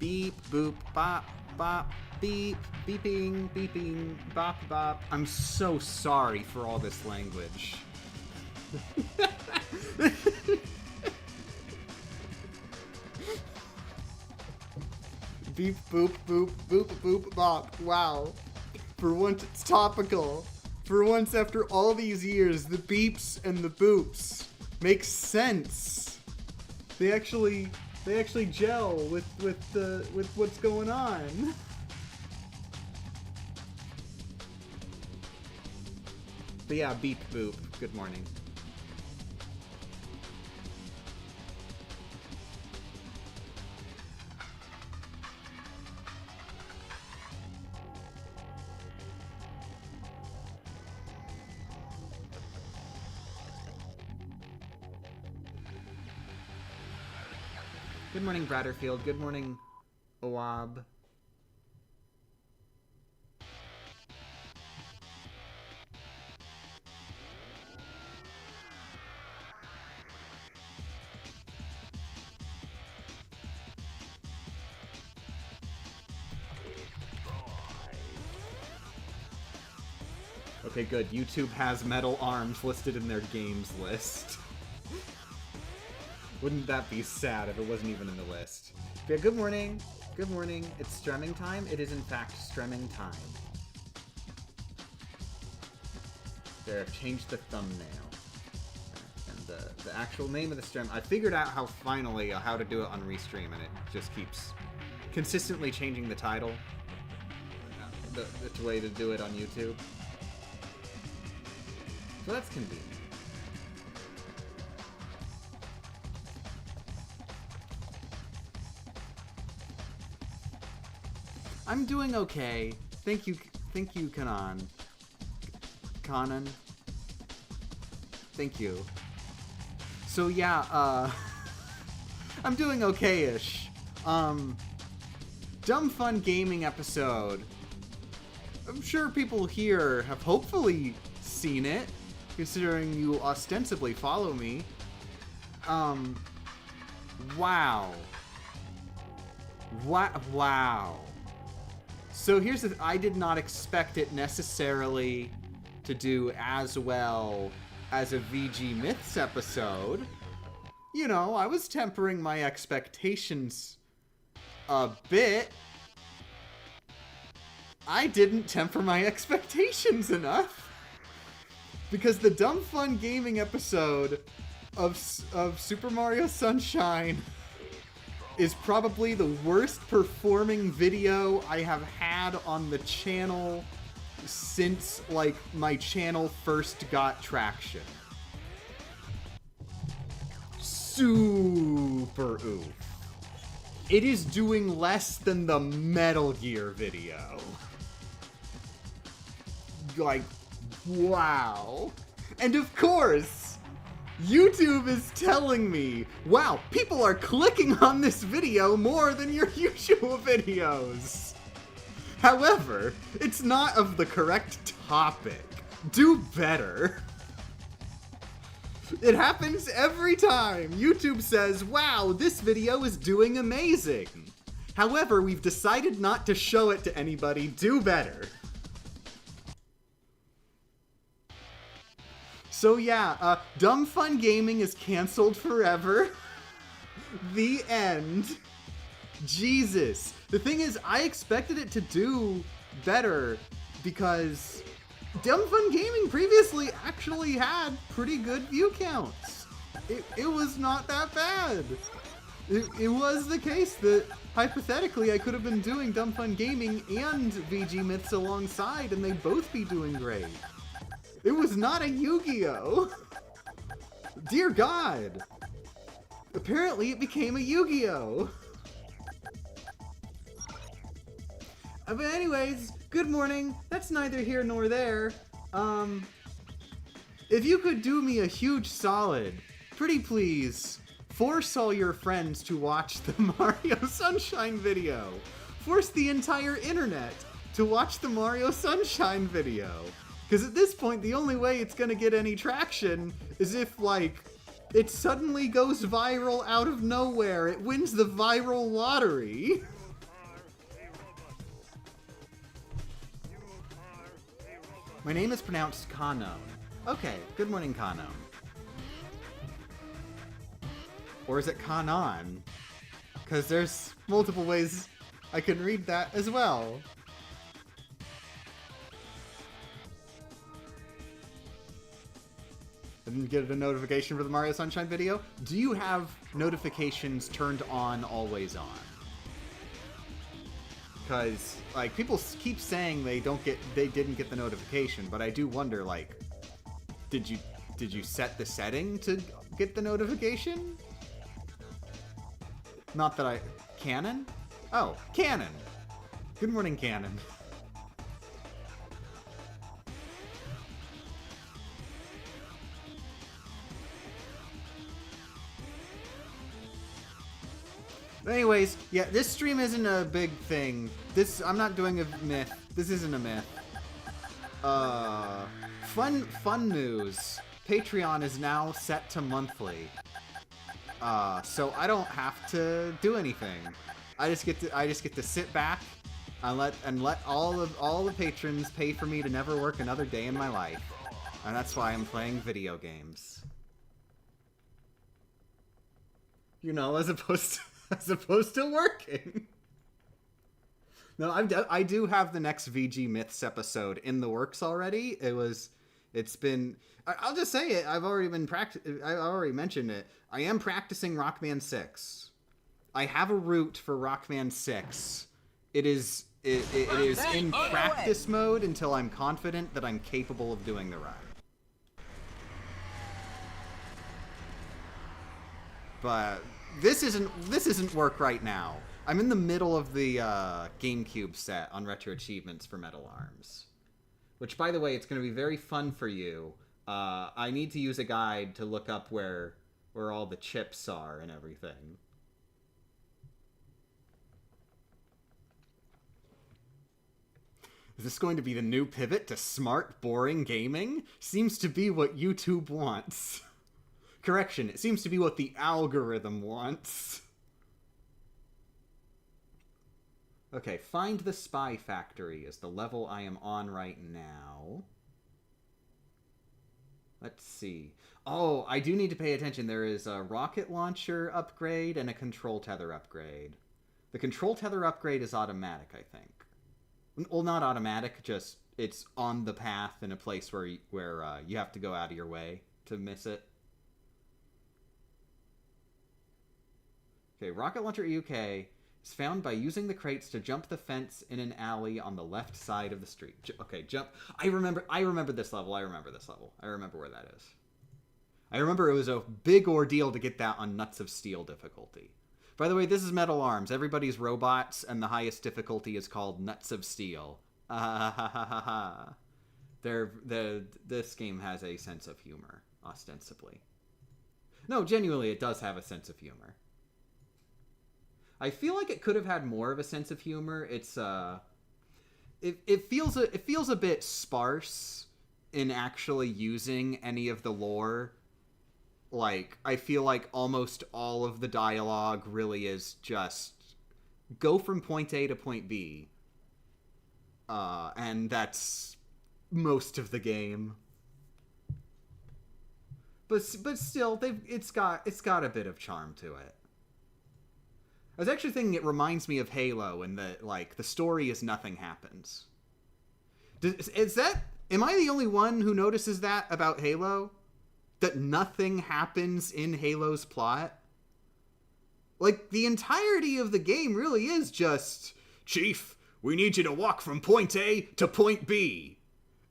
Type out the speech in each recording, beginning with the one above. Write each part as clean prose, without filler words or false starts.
Beep, boop, bop, bop, beep, beeping, beeping, bop, bop. I'm so sorry for all this language. Beep, boop, boop, boop, boop, bop. Wow. For once, it's topical. For once, after all these years, the beeps and the boops make sense. They actually gel with what's going on. But yeah, beep, boop. Good morning. Good morning, Bratterfield. Good morning, Oab. Okay, good. YouTube has Metal Arms listed in their games list. Wouldn't that be sad if it wasn't even in the list? Yeah, good morning. Good morning. It's streaming time. It is, in fact, streaming time. There, I've changed the thumbnail. And the actual name of the stream. I figured out how to do it on Restream, and it just keeps consistently changing the title. The way to do it on YouTube. So that's convenient. I'm doing okay. Thank you, Kanan. Thank you. So yeah, I'm doing okay-ish. Dumb Fun Gaming episode. I'm sure people here have hopefully seen it, considering you ostensibly follow me. Wow. Wow. So here's the I did not expect it necessarily to do as well as a VG Myths episode. You know, I was tempering my expectations a bit. I didn't temper my expectations enough. Because the Dumb Fun Gaming episode of Super Mario Sunshine is probably the worst performing video I have had on the channel since, like, my channel first got traction. Super oof. It is doing less than the Metal Gear video. Like, wow. And of course, YouTube is telling me, wow, people are clicking on this video more than your usual videos. However, it's not of the correct topic. Do better. It happens every time. YouTube says, wow, this video is doing amazing. However, we've decided not to show it to anybody. Do better. So yeah, Dumb Fun Gaming is canceled forever. The end. Jesus. The thing is, I expected it to do better because Dumb Fun Gaming previously actually had pretty good view counts. It was not that bad. It was the case that, hypothetically, I could have been doing Dumb Fun Gaming and VG Myths alongside, and they'd both be doing great. It was not a Yu-Gi-Oh! Dear God! Apparently it became a Yu-Gi-Oh! But anyways, good morning. That's neither here nor there. If you could do me a huge solid, pretty please, force all your friends to watch the Mario Sunshine video. Force the entire internet to watch the Mario Sunshine video. Because at this point, the only way it's gonna get any traction is if, like, it suddenly goes viral out of nowhere. It wins the viral lottery. My name is pronounced Kanon. Okay, good morning, Kanon. Or is it Kanon? Because there's multiple ways I can read that as well. Didn't get a notification for the Mario Sunshine video. Do you have notifications turned on, always on? Because, like, people keep saying they didn't get the notification, but I do wonder, like, did you set the setting to get the notification? Not that Canon? Oh, Canon! Good morning, Canon. But anyways, yeah, this stream isn't a big thing. I'm not doing a myth. This isn't a myth. Fun news. Patreon is now set to monthly. So I don't have to do anything. I just get to sit back and let all the patrons pay for me to never work another day in my life. And that's why I'm playing video games. You know, as opposed to working. No, I do have the next VG Myths episode in the works already. I'll just say it. I've already mentioned it. I am practicing Rockman 6. I have a route for Rockman 6. It is in practice mode until I'm confident that I'm capable of doing the run. But this isn't work right now. I'm in the middle of the GameCube set on Retro Achievements for Metal Arms. Which, by the way, it's going to be very fun for you. I need to use a guide to look up where all the chips are and everything. Is this going to be the new pivot to smart, boring gaming? Seems to be what YouTube wants. Correction, it seems to be what the algorithm wants. Okay, find the Spy Factory is the level I am on right now. Let's see. Oh, I do need to pay attention. There is a rocket launcher upgrade and a control tether upgrade. The control tether upgrade is automatic, I think. Well, not automatic, just it's on the path in a place where you have to go out of your way to miss it. Okay, rocket launcher EUK is found by using the crates to jump the fence in an alley on the left side of the street. Okay, jump. I remember this level. I remember where that is. I remember it was a big ordeal to get that on Nuts of Steel difficulty. By the way, this is Metal Arms. Everybody's robots, and the highest difficulty is called Nuts of Steel. This game has a sense of humor, ostensibly. No, genuinely, it does have a sense of humor. I feel like it could have had more of a sense of humor. It's it feels a bit sparse in actually using any of the lore. Like, I feel like almost all of the dialogue really is just go from point A to point B. And that's most of the game. But still, it's got a bit of charm to it. I was actually thinking it reminds me of Halo in that, like, the story is nothing happens. Am I the only one who notices that about Halo? That nothing happens in Halo's plot? Like, the entirety of the game really is just, Chief, we need you to walk from point A to point B.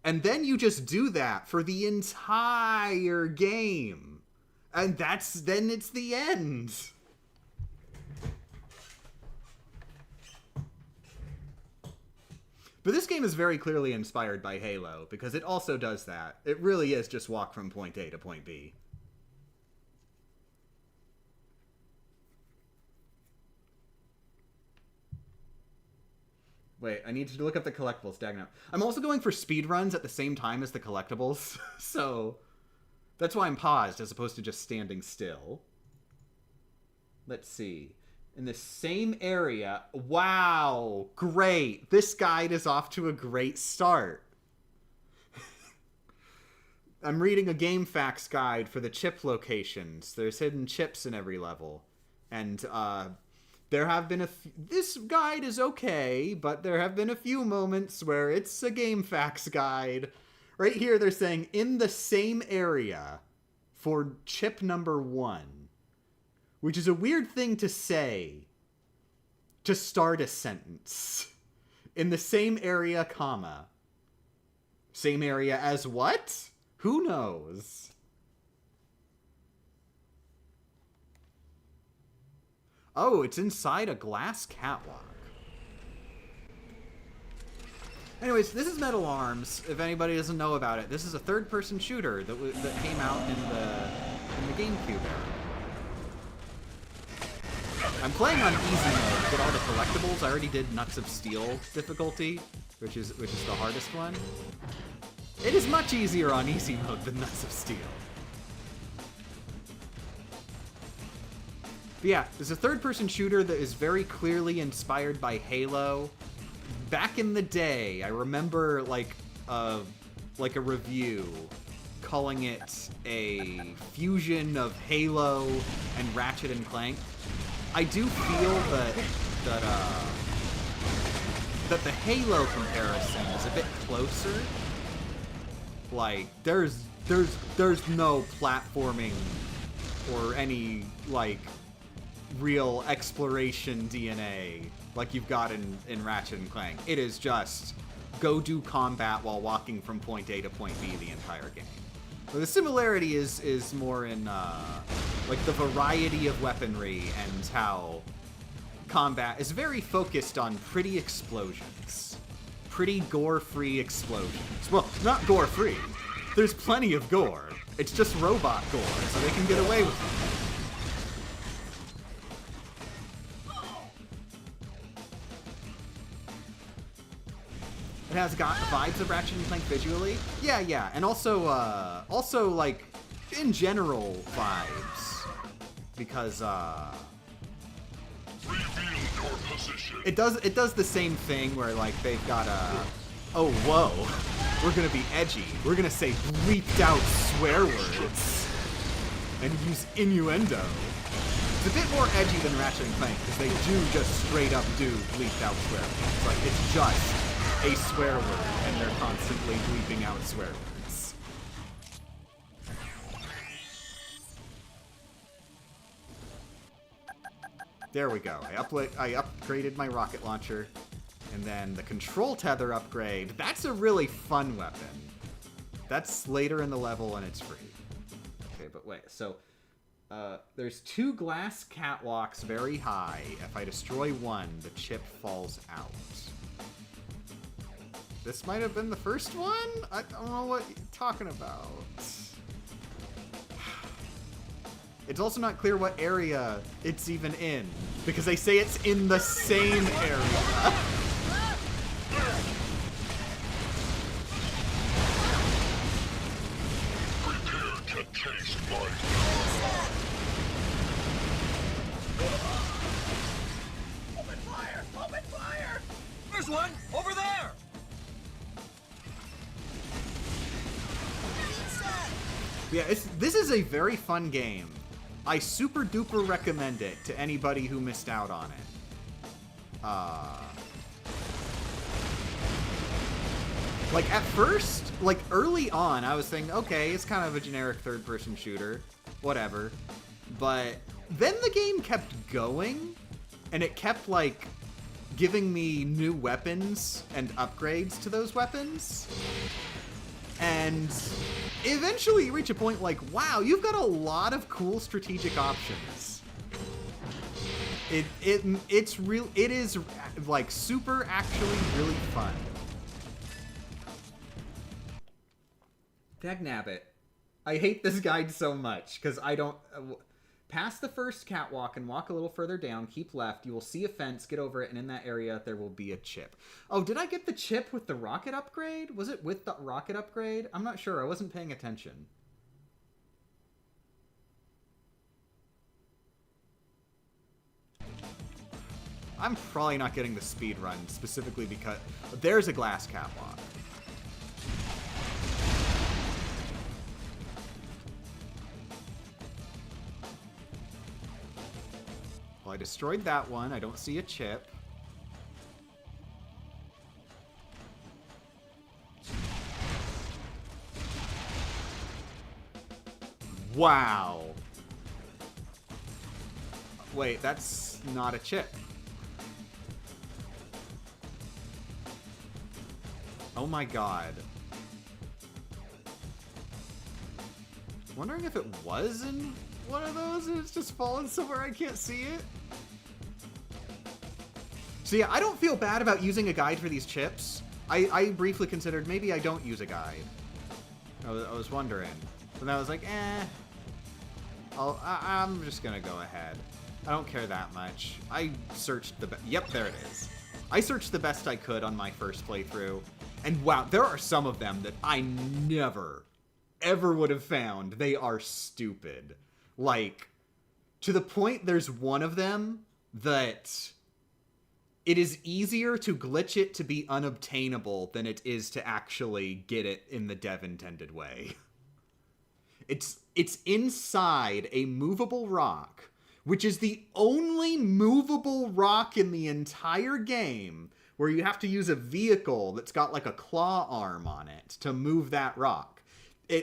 And then you just do that for the entire game. And then it's the end. But this game is very clearly inspired by Halo, because it also does that. It really is just walk from point A to point B. Wait, I need to look up the collectibles. Dag out. I'm also going for speedruns at the same time as the collectibles, so that's why I'm paused as opposed to just standing still. Let's see. In the same area. Wow, great. This guide is off to a great start. I'm reading a game facts guide for the chip locations. There's hidden chips in every level. And, there have been this guide is okay, but there have been a few moments where it's a game facts guide. Right here, they're saying, in the same area for chip number 1. Which is a weird thing to say to start a sentence. In the same area, comma. Same area as what? Who knows? Oh, it's inside a glass catwalk. Anyways, this is Metal Arms. If anybody doesn't know about it, this is a third-person shooter that came out in the GameCube era. I'm playing on easy mode to get all the collectibles. I already did Nuts of Steel difficulty, which is the hardest one. It is much easier on easy mode than Nuts of Steel. But yeah, it's a third-person shooter that is very clearly inspired by Halo. Back in the day, I remember like a review calling it a fusion of Halo and Ratchet and Clank. I do feel that the Halo comparison is a bit closer. Like there's no platforming or any like real exploration DNA like you've got in Ratchet and Clank. It is just go do combat while walking from point A to point B the entire game. But the similarity is more in like the variety of weaponry and how combat is very focused on pretty explosions. Pretty gore-free explosions. Well, not gore-free. There's plenty of gore. It's just robot gore, so they can get away with it. It has got vibes of Ratchet and Clank visually. Yeah, and also like in general vibes, because it does the same thing where like they've got oh whoa, we're gonna be edgy. We're gonna say bleeped out swear words and use innuendo. It's a bit more edgy than Ratchet and Clank because they do just straight up do bleeped out swear words. Like it's just a swear word, and they're constantly bleeping out swear words. There we go. I upgraded my rocket launcher, and then the control tether upgrade. That's a really fun weapon. That's later in the level, and it's free. Okay, but wait. So, there's 2 glass catwalks very high. If I destroy one, the chip falls out. This might have been the first one? I don't know what you're talking about. It's also not clear what area it's even in, because they say it's in the same area. Prepare to taste my Open fire! Open fire! There's one over there! Yeah, this is a very fun game. I super duper recommend it to anybody who missed out on it. Like at first, like early on, I was thinking, okay, it's kind of a generic third-person shooter, whatever. But then the game kept going, and it kept like giving me new weapons and upgrades to those weapons. And eventually you reach a point like, wow, you've got a lot of cool strategic options. It is like super actually really fun. Dagnabbit. I hate this guide so much because I don't pass the first catwalk and walk a little further down, keep left, you will see a fence, get over it, and in that area there will be a chip. Oh, did I get the chip with the rocket upgrade? Was it with the rocket upgrade? I'm not sure. I wasn't paying attention. I'm probably not getting the speed run specifically because there's a glass catwalk. Well, I destroyed that one. I don't see a chip. Wow. Wait, that's not a chip. Oh my god. Wondering if it was in one of those and it's just fallen somewhere I can't see it. So yeah, I don't feel bad about using a guide for these chips. I briefly considered maybe I don't use a guide. I was wondering. But then I was like, I'm just gonna go ahead. I don't care that much. I searched yep, there it is. I searched the best I could on my first playthrough. And wow, there are some of them that I never, ever would have found. They are stupid. Like, to the point there's one of them that it is easier to glitch it to be unobtainable than it is to actually get it in the dev intended way. It's inside a movable rock, which is the only movable rock in the entire game where you have to use a vehicle that's got like a claw arm on it to move that rock.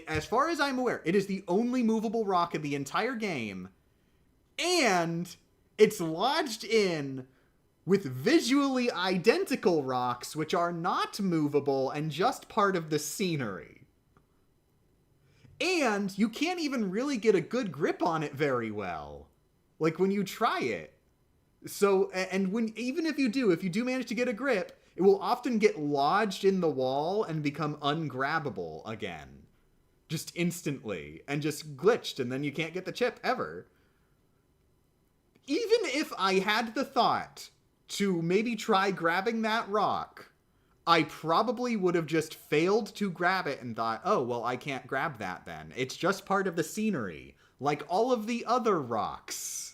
As far as I'm aware, it is the only movable rock in the entire game, and it's lodged in with visually identical rocks which are not movable and just part of the scenery. And you can't even really get a good grip on it very well, like when you try it. So, and even if you do manage to get a grip, it will often get lodged in the wall and become ungrabbable again. Just instantly, and just glitched, and then you can't get the chip ever. Even if I had the thought to maybe try grabbing that rock, I probably would have just failed to grab it and thought, oh, well, I can't grab that then. It's just part of the scenery, like all of the other rocks.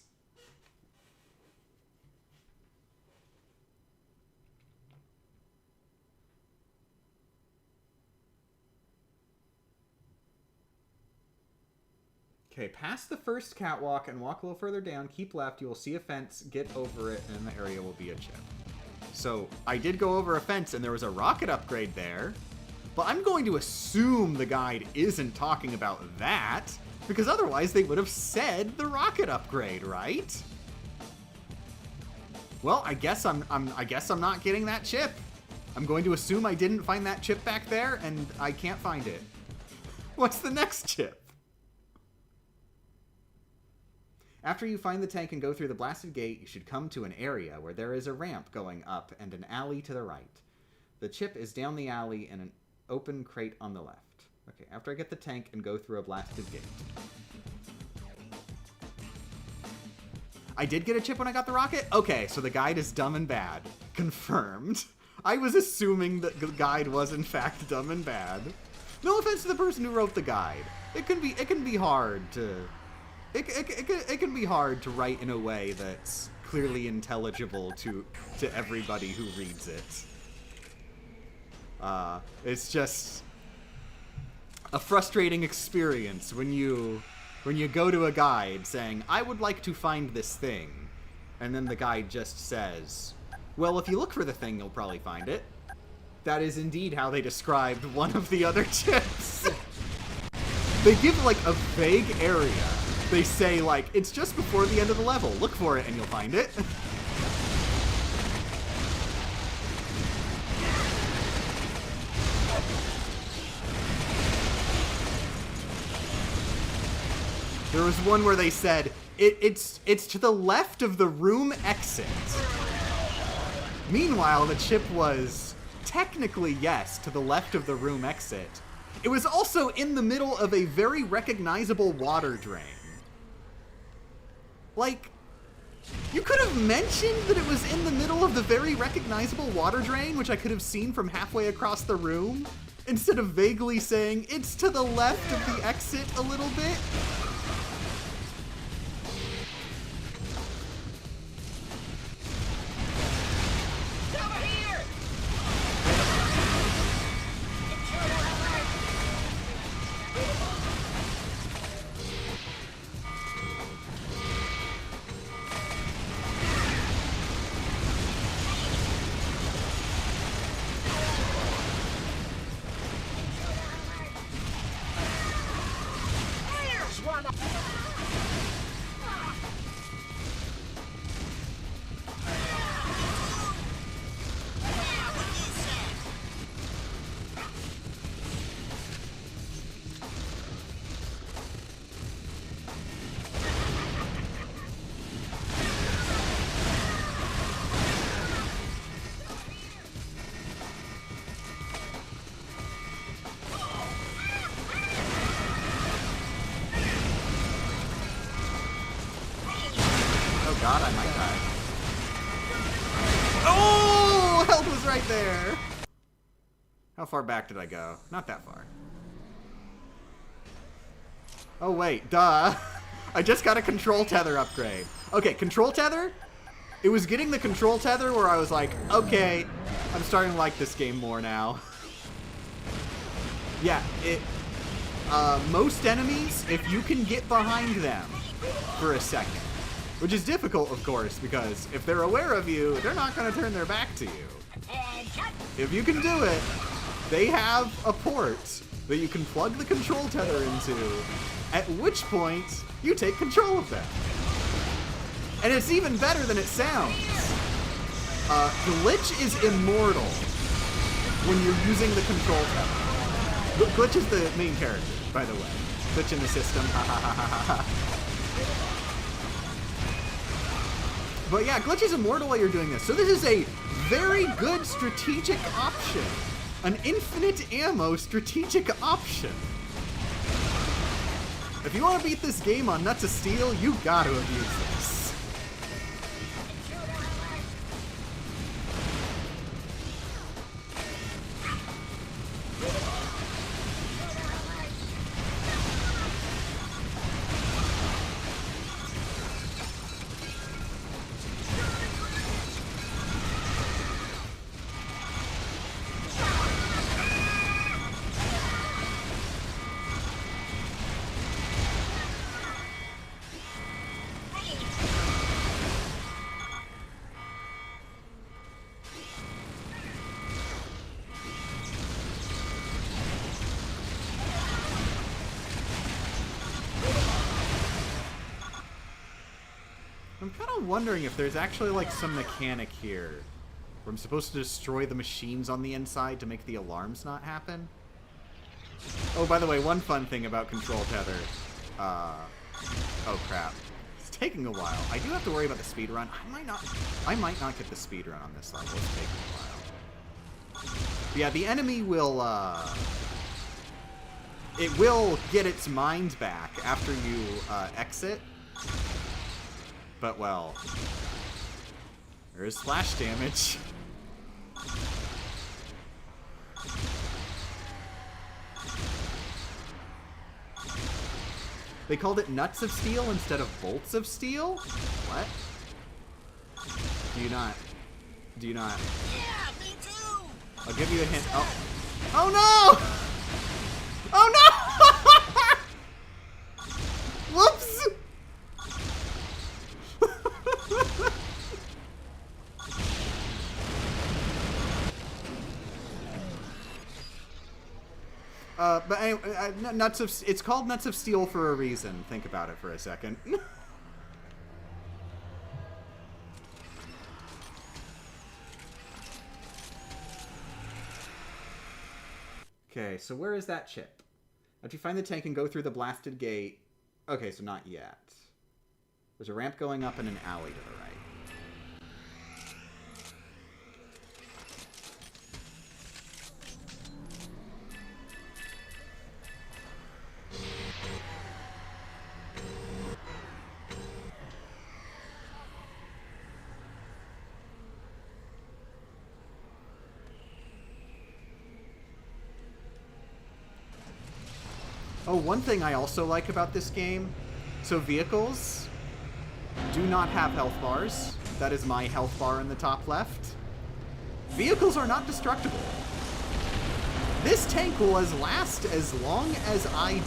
Okay, pass the first catwalk and walk a little further down. Keep left. You will see a fence. Get over it, and in the area will be a chip. So, I did go over a fence, and there was a rocket upgrade there. But I'm going to assume the guide isn't talking about that, because otherwise they would have said the rocket upgrade, right? Well, I guess I'm not getting that chip. I'm going to assume I didn't find that chip back there, and I can't find it. What's the next chip? After you find the tank and go through the blasted gate, you should come to an area where there is a ramp going up and an alley to the right. The chip is down the alley in an open crate on the left. Okay, after I get the tank and go through a blasted gate. I did get a chip when I got the rocket? Okay, so the guide is dumb and bad. Confirmed. I was assuming that the guide was in fact dumb and bad. No offense to the person who wrote the guide. It can be hard to... It can be hard to write in a way that's clearly intelligible to everybody who reads it. It's just a frustrating experience when you go to a guide saying, I would like to find this thing, and then the guide just says, well, if you look for the thing, you'll probably find it. That is indeed how they described one of the other chips. They give, like, a vague area. They say, like, it's just before the end of the level. Look for it and you'll find it. There was one where they said, it's to the left of the room exit. Meanwhile, the chip was technically, yes, to the left of the room exit. It was also in the middle of a very recognizable water drain. Like, you could have mentioned that it was in the middle of the very recognizable water drain, which I could have seen from halfway across the room, instead of vaguely saying, it's to the left of the exit a little bit. guy. Oh! Health was right there! How far back did I go? Not that far. Oh, wait. Duh. I just got a control tether upgrade. Okay, control tether? It was getting the control tether where I was like, okay, I'm starting to like this game more now. Yeah, most enemies, if you can get behind them for a second, which is difficult, of course, because if they're aware of you, they're not going to turn their back to you. If you can do it, they have a port that you can plug the control tether into, at which point you take control of them. And it's even better than it sounds. Glitch is immortal when you're using the control tether. Glitch is the main character, by the way. Glitch in the system. But yeah, Glitch is immortal while you're doing this. So this is a very good strategic option. An infinite ammo strategic option. If you want to beat this game on Nuts of Steel, you gotta abuse this. I'm kind of wondering if there's actually like some mechanic here where I'm supposed to destroy the machines on the inside to make the alarms not happen. Oh, by the way, one fun thing about control tether. Oh crap. It's taking a while. I do have to worry about the speed run. I might not get the speed run on this level. It's taking a while. But yeah, the enemy will, it will get its mind back after you, exit. But, well, there is splash damage. They called it Nuts of Steel instead of Bolts of Steel? What? Do you not? Yeah, me too! I'll give you a hint. Oh. Oh no! Oh no! Whoops! But anyway, it's called Nuts of Steel for a reason. Think about it for a second. Okay, so where is that chip? After you find the tank and go through the blasted gate... Okay, so not yet. There's a ramp going up and an alley to the right. Oh, one thing I also like about this game, so vehicles do not have health bars. That is my health bar in the top left. Vehicles are not destructible. This tank will last as long as I do.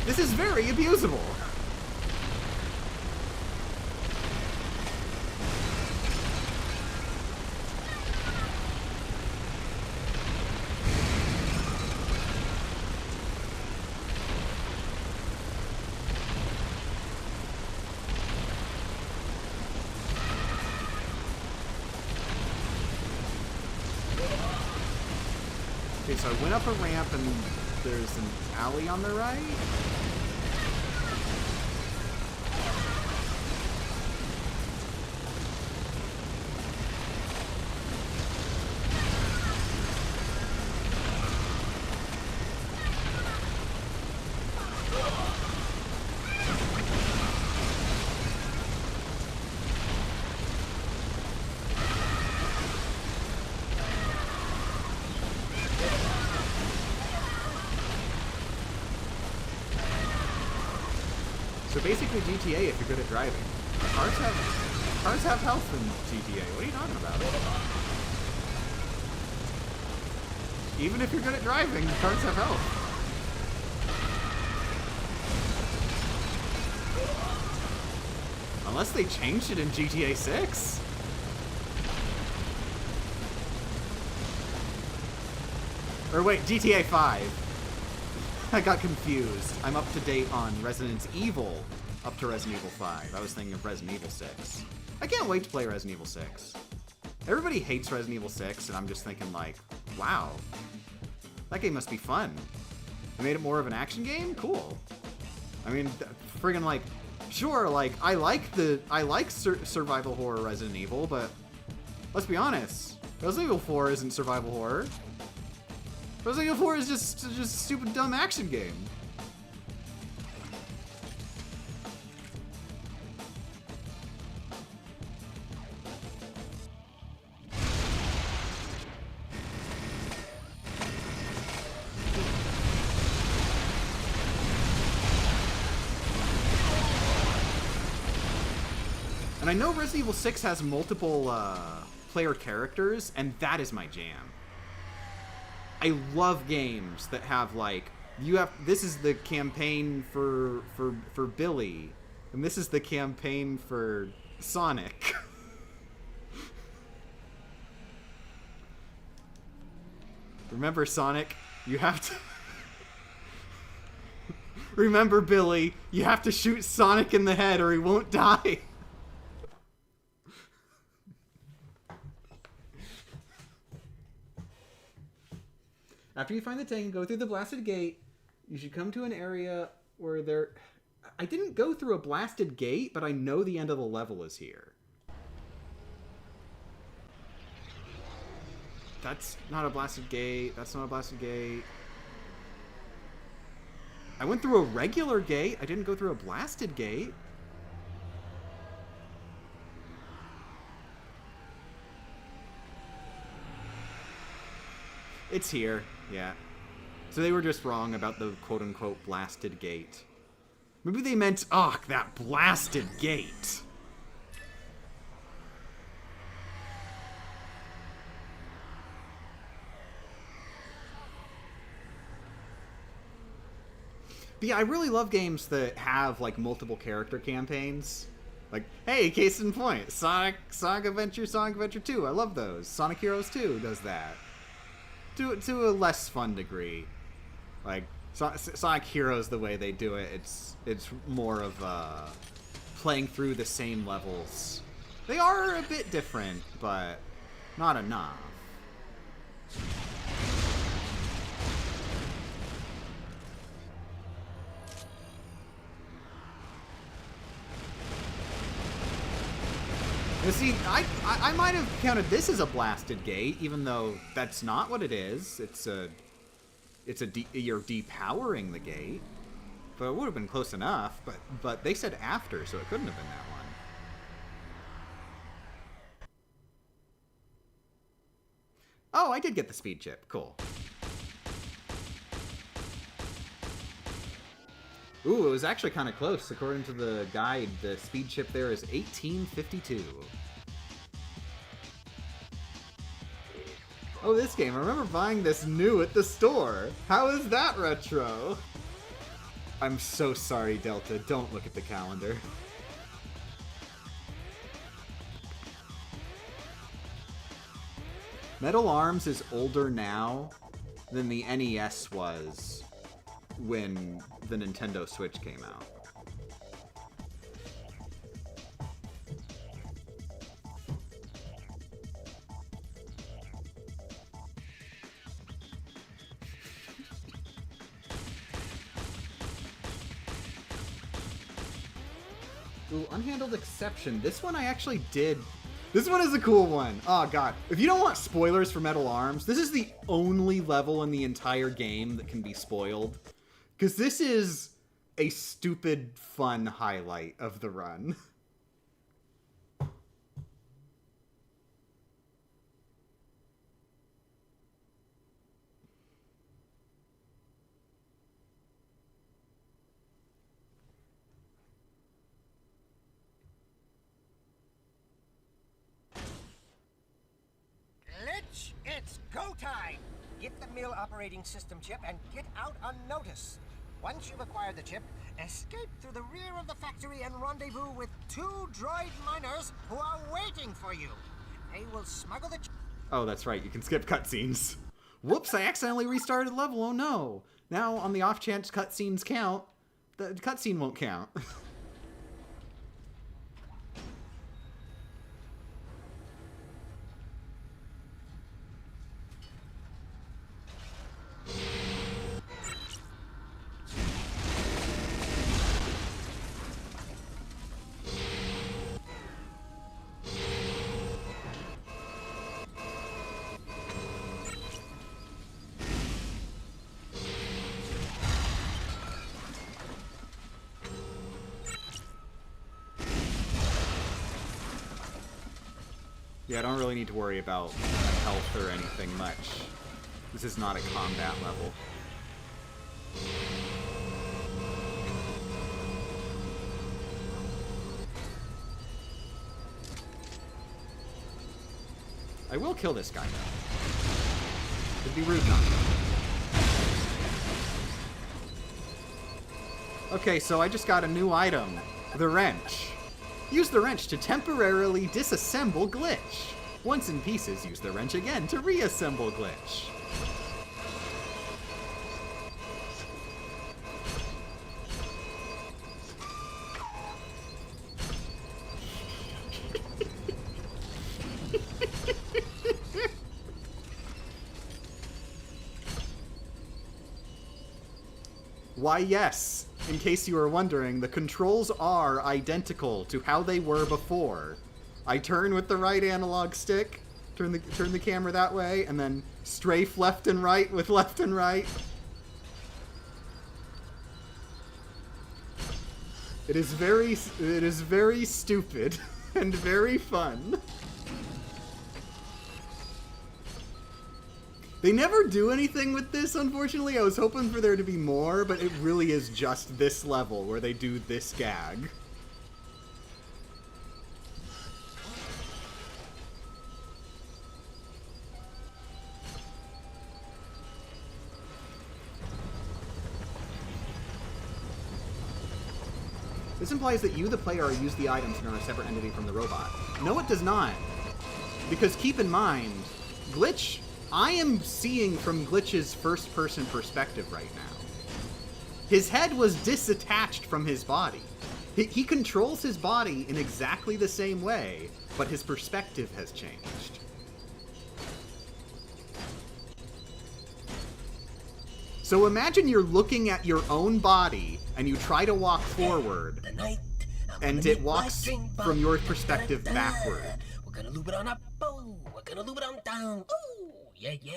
This is very abusable. Okay, so I went up a ramp and there's an alley on the right. So basically GTA if you're good at driving. Cars have health in GTA. What are you talking about? Even if you're good at driving, cars have health. Unless they changed it in GTA 6. Or wait, GTA 5. I got confused. I'm up to date on Resident Evil, up to Resident Evil 5. I was thinking of Resident Evil 6. I can't wait to play Resident Evil 6. Everybody hates Resident Evil 6, and I'm just thinking like, wow, that game must be fun. They made it more of an action game? Cool. I mean, friggin' like, sure, like, I like survival horror Resident Evil, but let's be honest, Resident Evil 4 isn't survival horror. Resident Evil 4 is just a stupid, dumb action game. And I know Resident Evil 6 has multiple player characters, and that is my jam. I love games that have like this is the campaign for Billy, and this is the campaign for Sonic. Remember Sonic? You have to remember Billy, you have to shoot Sonic in the head or he won't die. After you find the tank and go through the blasted gate, you should come to an area where there... I didn't go through a blasted gate, but I know the end of the level is here. That's not a blasted gate. That's not a blasted gate. I went through a regular gate. I didn't go through a blasted gate. It's here. Yeah. So they were just wrong about the quote-unquote blasted gate. Maybe they meant, oh, that blasted gate. But yeah, I really love games that have, like, multiple character campaigns. Like, hey, case in point, Sonic Adventure 2. I love those. Sonic Heroes 2 does that. To a less fun degree. Like, Sonic Heroes, the way they do it, it's more of playing through the same levels. They are a bit different, but not enough. You see, I might have counted this as a blasted gate, even though that's not what it is. You're depowering the gate, but it would have been close enough. But they said after, so it couldn't have been that one. Oh, I did get the speed chip. Cool. Ooh, it was actually kind of close. According to the guide, the speed chip there is 1852. Oh, this game. I remember buying this new at the store. How is that retro? I'm so sorry, Delta. Don't look at the calendar. Metal Arms is older now than the NES was when the Nintendo Switch came out. Ooh, Unhandled Exception. This one I actually did. This one is a cool one. Oh, God. If you don't want spoilers for Metal Arms, this is the only level in the entire game that can be spoiled. Because this is a stupid, fun highlight of the run. Glitch, it's go time! Get the mill operating system chip and get out unnoticed. Once you've acquired the chip, escape through the rear of the factory and rendezvous with 2 droid miners who are waiting for you. They will smuggle the chip. Oh, that's right. You can skip cutscenes. Whoops, I accidentally restarted level. Oh no. Now, on the off chance cutscenes count, the cutscene won't count. Yeah, I don't really need to worry about health or anything much. This is not a combat level. I will kill this guy, though. It'd be rude not to. Okay, so I just got a new item. The wrench. Use the wrench to temporarily disassemble glitch. Once in pieces, use the wrench again to reassemble glitch. Why, yes. In case you were wondering, the controls are identical to how they were before. I turn with the right analog stick, turn the camera that way, and then strafe left and right with left and right. It is very stupid and very fun. They never do anything with this, unfortunately. I was hoping for there to be more, but it really is just this level where they do this gag. This implies that you, the player, are used the items and are a separate entity from the robot. No, it does not. Because keep in mind, Glitch... I am seeing from Glitch's first-person perspective right now. His head was disattached from his body. He controls his body in exactly the same way, but his perspective has changed. So imagine you're looking at your own body, and you try to walk forward, and it walks from your perspective backward. We're gonna loop it on up, boom. We're gonna loop it on down, ooh. Yeah, yeah.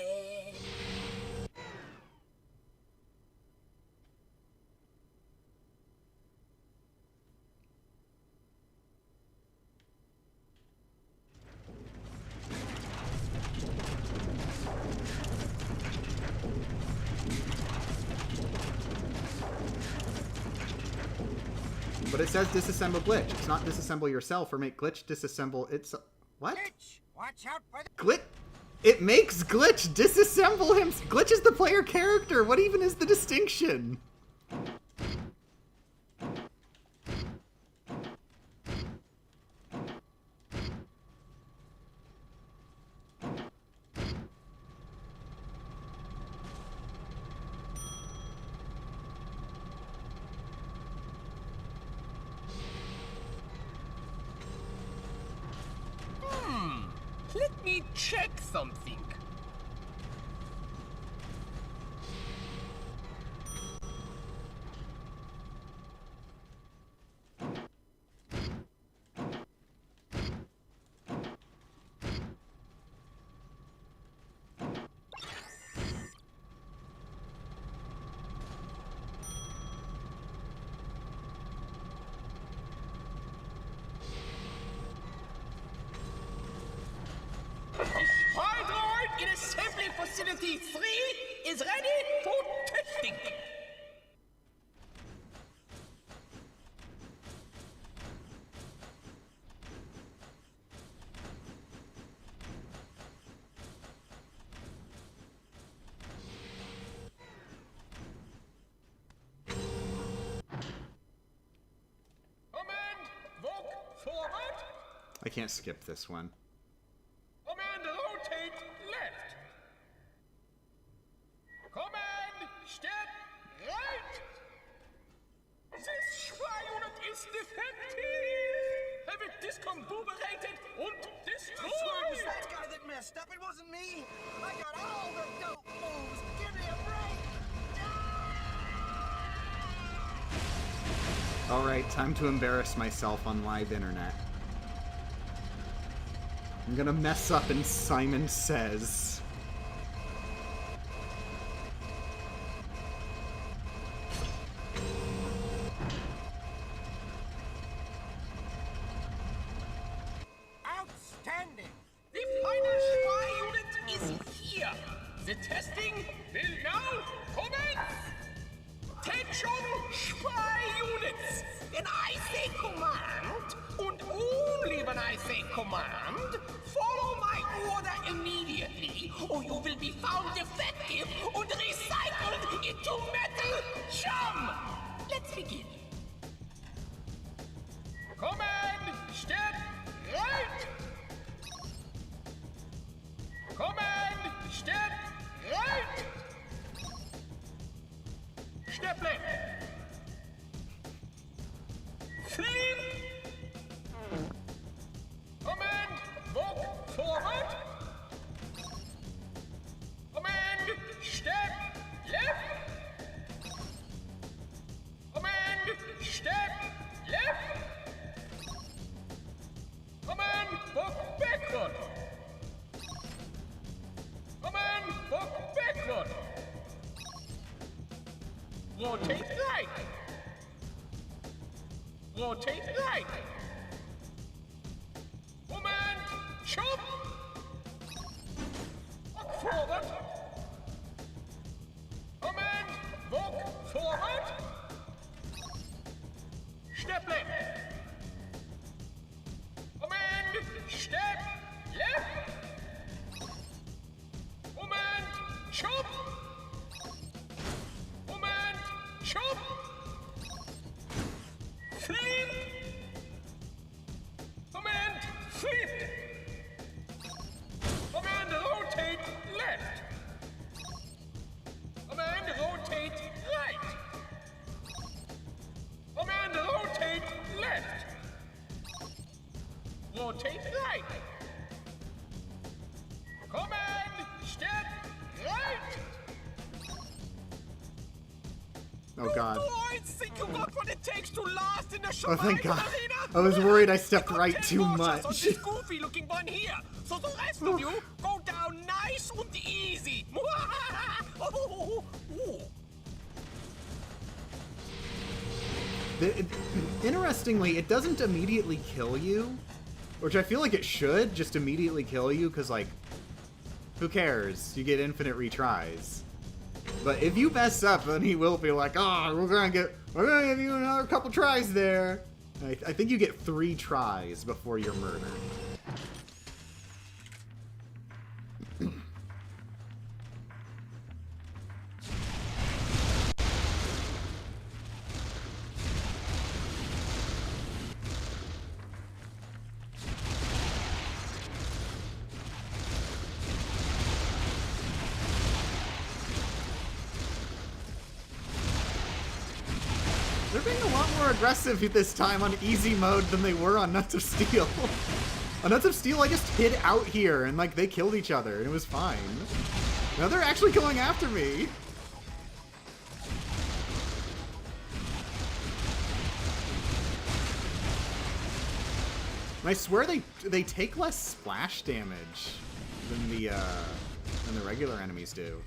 But it says disassemble glitch. It's not disassemble yourself or make glitch disassemble its... What? Glitch, watch out for the... Glitch... It makes Glitch disassemble him. Glitch is the player character. What even is the distinction? Let me check something. Facility 3 is ready for testing. I can't skip this one. Command rotate left. Command step right. This spy unit is defective. Have it discombobulated and destroyed. It was that guy that messed up. It wasn't me. I got all the dope moves. Give me a break. Alright, time to embarrass myself on live internet. I'm gonna mess up in Simon Says. Outstanding. The final spy unit is here. The testing will now commence. Attention, spy units. When I say command, and only when I say command, follow my order immediately, or you will be found defective and recycled into metal chum. Let's begin. Command, step right. Command, step right. Step left. Flip. Command, walk forward. Command, step left. Command, step left. Command, walk backward. Command, walk backward. Rotate right. Rotate right. Command, chop. Walk forward. Command, walk forward. Step left. Command, step left. Command, chop. Command, chop. Flip. Command, flip. Command, rotate left. Command, rotate right. Command, rotate left. Rotate right. Command, step right. Oh god. Boys, think you got what it takes to last in the Oh thank survival god. arena? I was worried I stepped I got right 10 too more shots on much. this goofy looking one here. So the rest of you go down nice and easy. Interestingly, it doesn't immediately kill you, which I feel like it should just immediately kill you, because, like, who cares? You get infinite retries. But if you mess up, then he will be like, oh, we're gonna give you another couple tries there. I think you get 3 tries before you're murdered. They're being a lot more aggressive this time on easy mode than they were on Nuts of Steel. On Nuts of Steel, I just hid out here and, like, they killed each other and it was fine. Now they're actually going after me. And I swear they take less splash damage than the regular enemies do.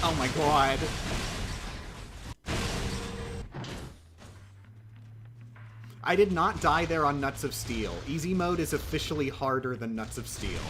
Oh my god. I did not die there on Nuts of Steel. Easy mode is officially harder than Nuts of Steel.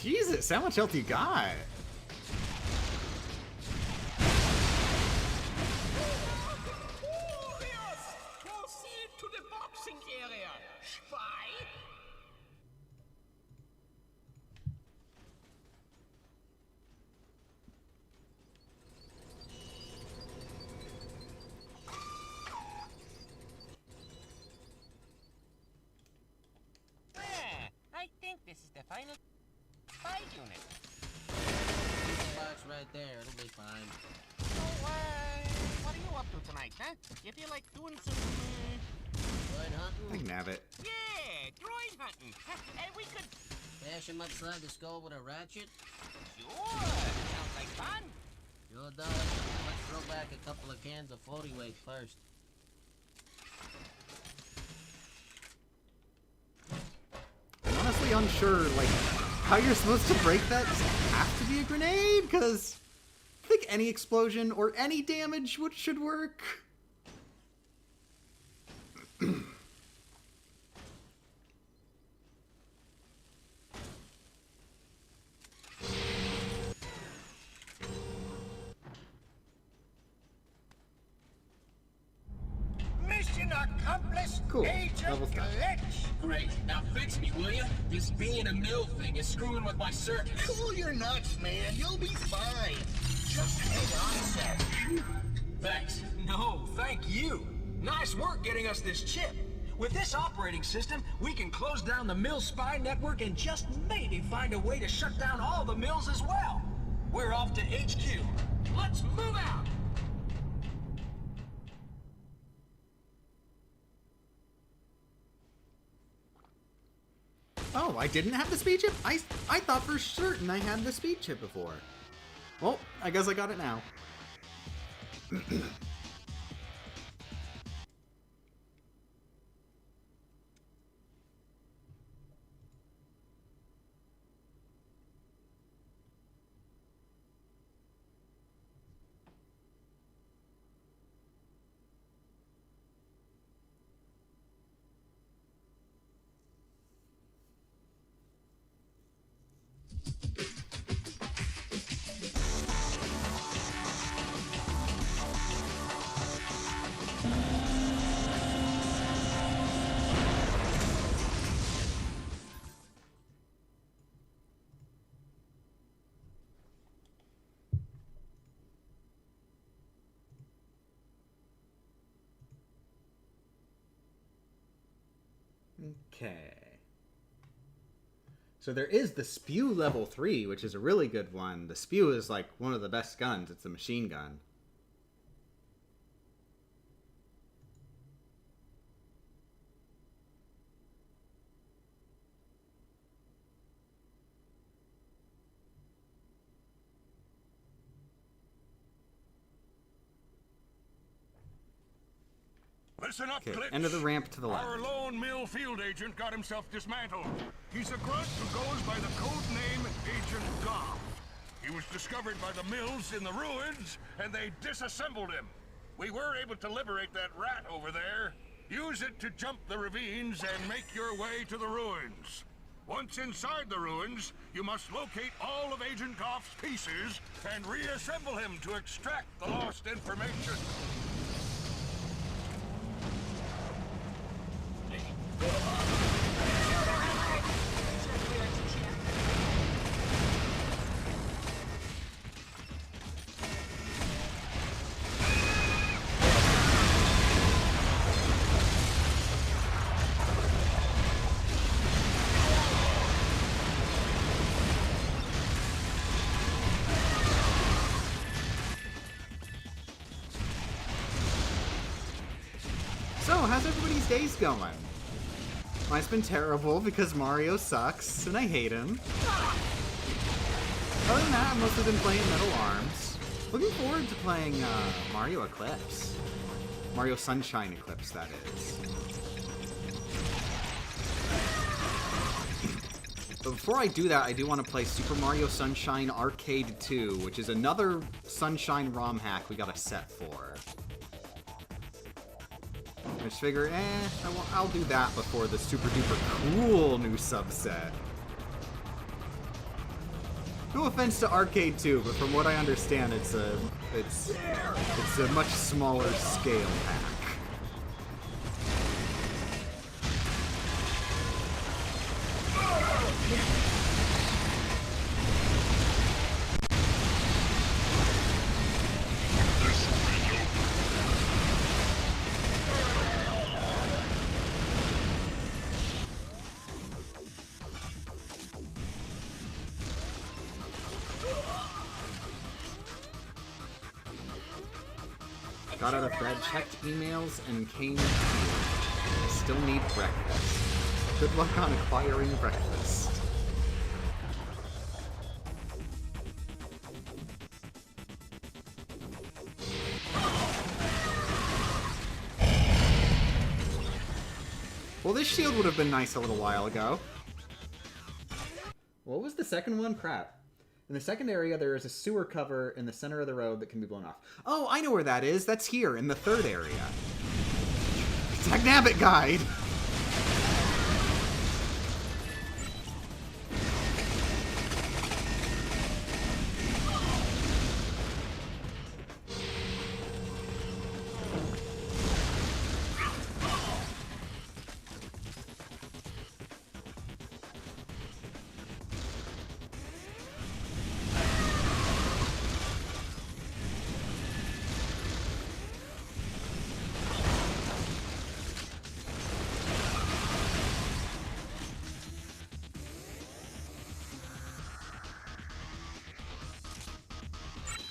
Jesus, how much health you got? Warriors, proceed to the boxing area. Spy. I think this is the final spy unit. Leave the box right there. It'll be fine. So, what are you up to tonight, huh? You feel like doing some, Droid I hunting? can have it. yeah, droid hunting. And we could, Bash him upside the skull with a ratchet? sure, sounds like fun. Sure does. Let's throw back a couple of cans of floaty weight first. I'm honestly unsure, like, how you're supposed to break that. Does it have to be a grenade? Because I think any explosion or any damage should work. Mission accomplished, Cool. Agent Level stop. Glitch. Great. Now fix me, will ya? This being a mill thing is screwing with my circuits. Cool your nuts, man. You'll be fine. Just hang on a sec. Thanks. No, thank you. Nice work getting us this chip. With this operating system, we can close down the mill spy network and just maybe find a way to shut down all the mills as well. We're off to HQ. Let's move out. Oh, I didn't have the speed chip? I thought for certain I had the speed chip before. Well, I guess I got it now. Okay. So there is the Spew level 3, which is a really good one. The Spew is like one of the best guns. It's a machine gun. Listen up, Okay, Glitch. end of the ramp to the left. Our lone mill field agent got himself dismantled. He's a grunt who goes by the code name Agent Goff. He was discovered by the mills in the ruins, and they disassembled him. We were able to liberate that rat over there. Use it to jump the ravines and make your way to the ruins. Once inside the ruins, you must locate all of Agent Goff's pieces and reassemble him to extract the lost information. how's everybody's days going? Mine's been terrible because Mario sucks, and I hate him. Other than that, I've mostly been playing Metal Arms. Looking forward to playing Mario Eclipse. Mario Sunshine Eclipse, that is. But before I do that, I do want to play Super Mario Sunshine Arcade 2, which is another Sunshine ROM hack we got a set for. I just figure, I'll do that before the super duper cool new subset. No offense to Arcade 2, but from what I understand, it's a much smaller scale hack. Got out of bed, checked emails, and came here. I still need breakfast. Good luck on acquiring breakfast. Well, this shield would have been nice a little while ago. What was the second one? Crap. In the second area, there is a sewer cover in the center of the road that can be blown off. Oh, I know where that is. That's here, in the third area. Technabbit Guide!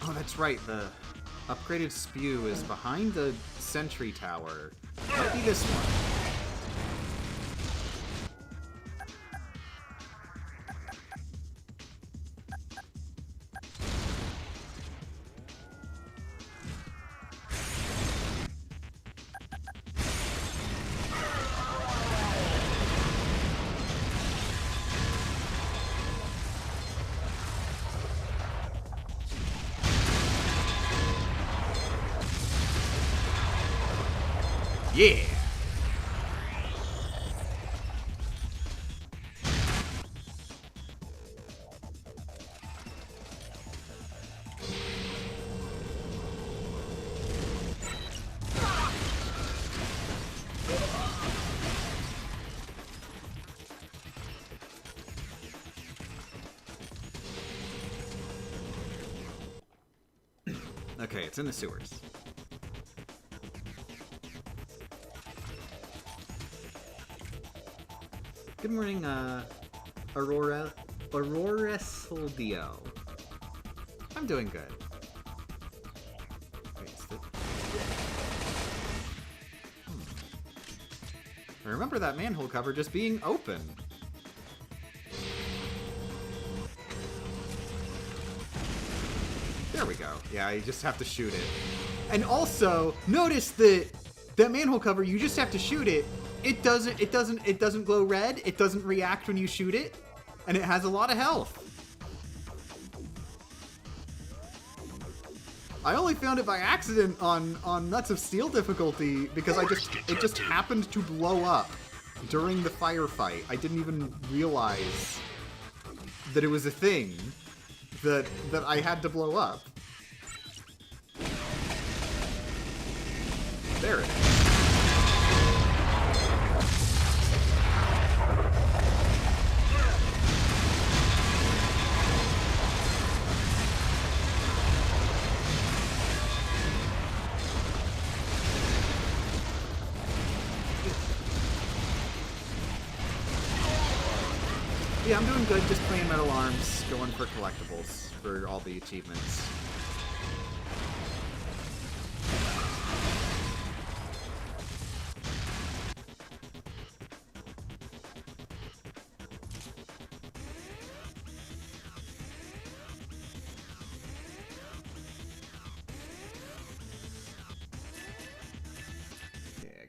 Oh, that's right, the upgraded spew is behind the sentry tower. Might be this one. Yeah! Okay, it's in the sewers. Good morning, Aurora Soldio. I'm doing good. Wait, I remember that manhole cover just being open. There we go. Yeah, you just have to shoot it. And also, notice that manhole cover, you just have to shoot it. It doesn't glow red, it doesn't react when you shoot it, and it has a lot of health. I only found it by accident on Nuts of Steel difficulty because it just happened to blow up during the firefight. I didn't even realize that it was a thing that I had to blow up. There it is. Yeah, I'm doing good, just playing Metal Arms, going for collectibles for all the achievements.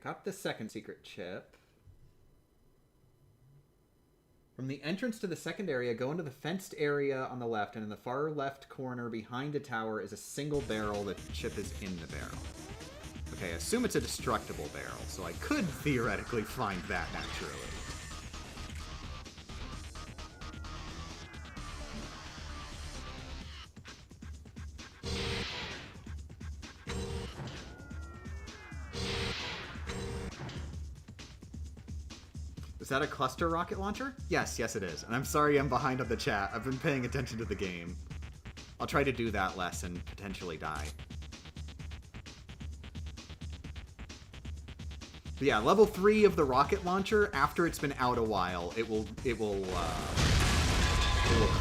got the second secret chip. From the entrance to the second area, go into the fenced area on the left, and in the far left corner behind a tower is a single barrel. The chip is in the barrel. Okay, assume it's a destructible barrel, so I could theoretically find that naturally. Is that a cluster rocket launcher? Yes, yes it is. And I'm sorry I'm behind on the chat. I've been paying attention to the game. I'll try to do that less and potentially die. But yeah, level 3 of the rocket launcher, after it's been out a while, it will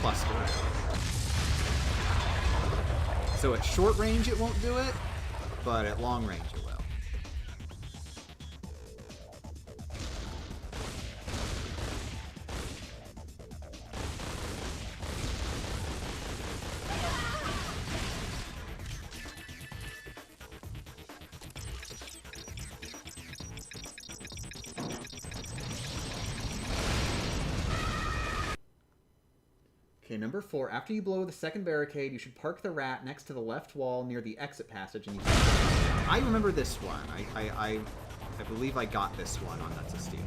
cluster. So at short range it won't do it, but at long range it will. Okay, number 4. After you blow the second barricade, you should park the rat next to the left wall near the exit passage. And I remember this one. I believe I got this one on Nuts of Steel.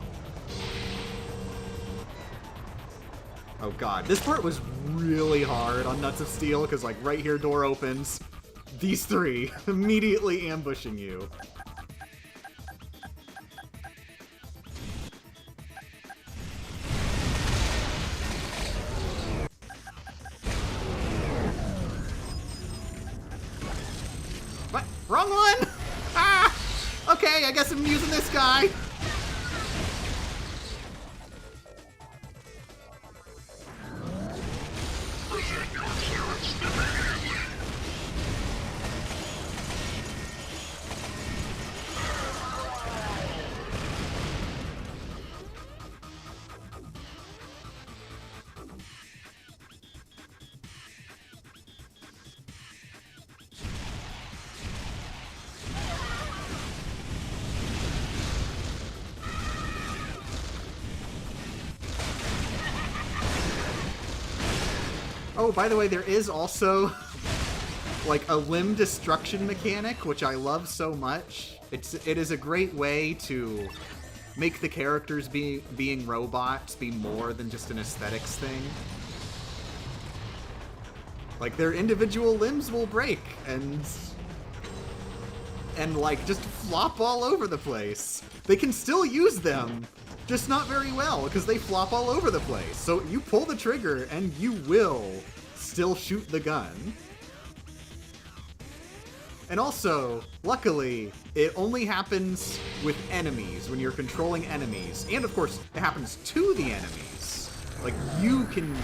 Oh god, this part was really hard on Nuts of Steel, because like right here, door opens. These 3 immediately ambushing you. Wrong one! Ah! Okay, I guess I'm using this guy. Oh, by the way, there is also, like, a limb destruction mechanic, which I love so much. It is a great way to make the characters being robots be more than just an aesthetics thing. Like, their individual limbs will break and like, just flop all over the place. They can still use them, just not very well, because they flop all over the place. So you pull the trigger, and you will still shoot the gun. And also, luckily, it only happens with enemies, when you're controlling enemies. And of course, it happens to the enemies. Like, you can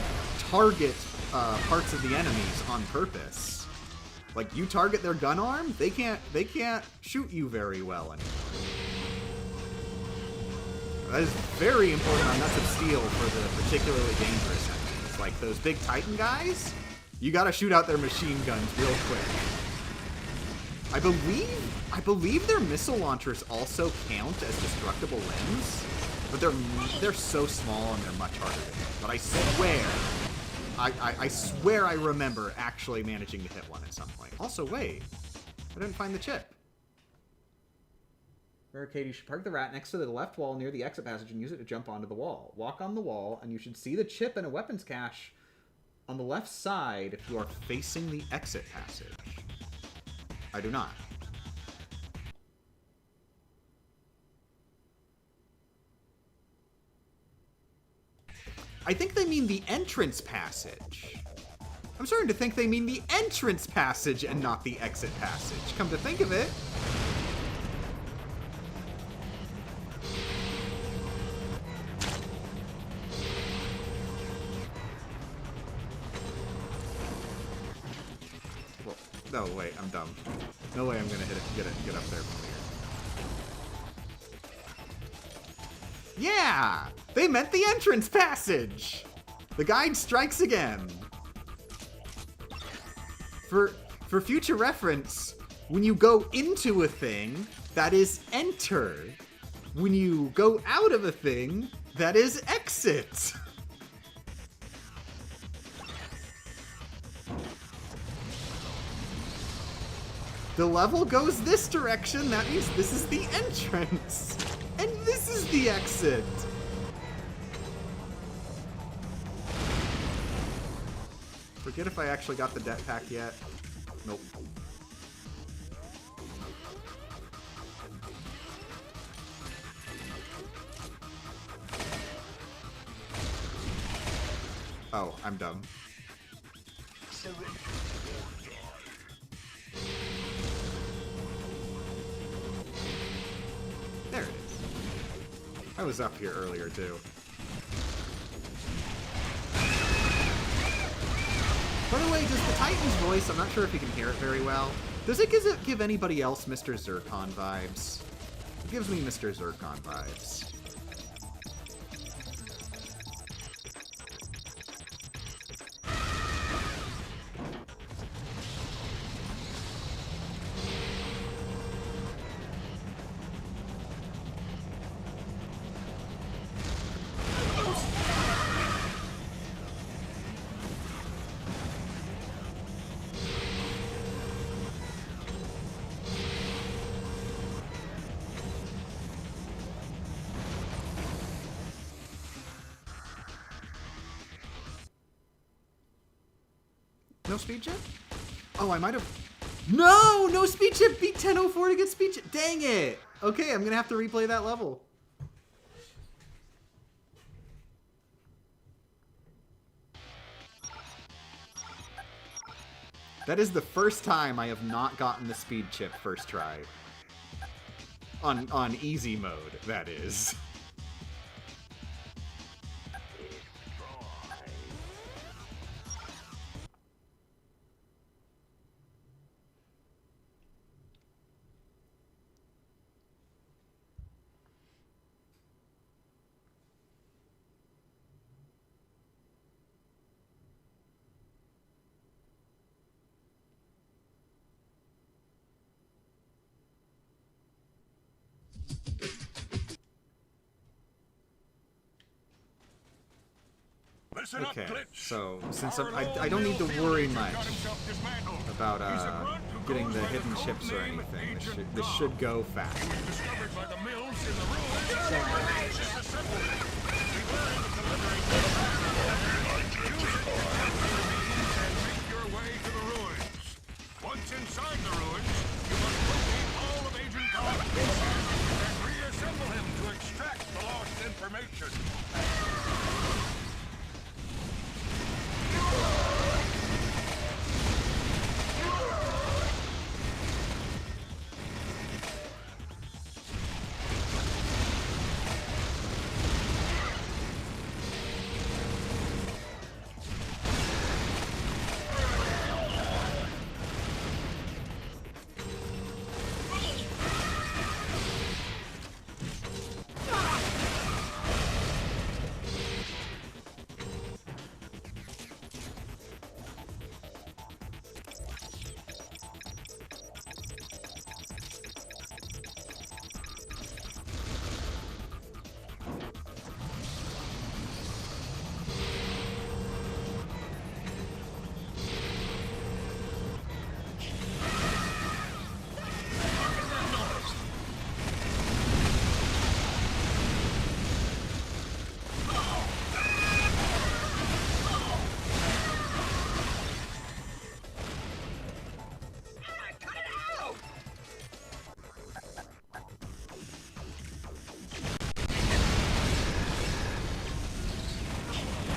target parts of the enemies on purpose. Like, you target their gun arm, they can't shoot you very well anymore. That is very important on Nuts of Steel for the particularly dangerous enemies. Like those big Titan guys, you gotta shoot out their machine guns real quick. I believe their missile launchers also count as destructible limbs, but they're so small and they're much harder to hit. But I swear I remember actually managing to hit one at some point. Also, wait, I didn't find the chip. Barricade, you should park the rat next to the left wall near the exit passage and use it to jump onto the wall. Walk on the wall, and you should see the chip and a weapons cache on the left side if you are facing the exit passage. I do not. I think they mean the entrance passage. I'm starting to think they mean the entrance passage and not the exit passage. Come to think of it. No, wait, I'm dumb. No way I'm gonna get up there from here. Yeah! They meant the entrance passage! The guide strikes again. For future reference, When you go into a thing, that is enter. When you go out of a thing, that is exit. The level goes this direction, that means this is the entrance. And this is the exit. Forget if I actually got the deck pack yet. Nope. Oh, I'm dumb. There it is. I was up here earlier, too. By the way, does the Titan's voice, I'm not sure if you can hear it very well, does it give anybody else Mr. Zircon vibes? It gives me Mr. Zircon vibes. No speed chip? Oh, I might have... No! No speed chip! Beat 1004 to get speed chip! Dang it! Okay, I'm gonna have to replay that level. That is the first time I have not gotten the speed chip first try. On easy mode, that is. Listen Okay, up, Glitch. so since Our I don't need to worry agent much got himself dismantled. about He's a grunt who getting goes the by hidden code chips or name anything. Agent This Goff. should go fast. He was discovered by the mills in the ruins and they disassembled him. We were able to liberate the use it to and make your way to the ruins. Once inside the ruins, you must locate all of Agent Goff's pieces and reassemble him to extract the lost information.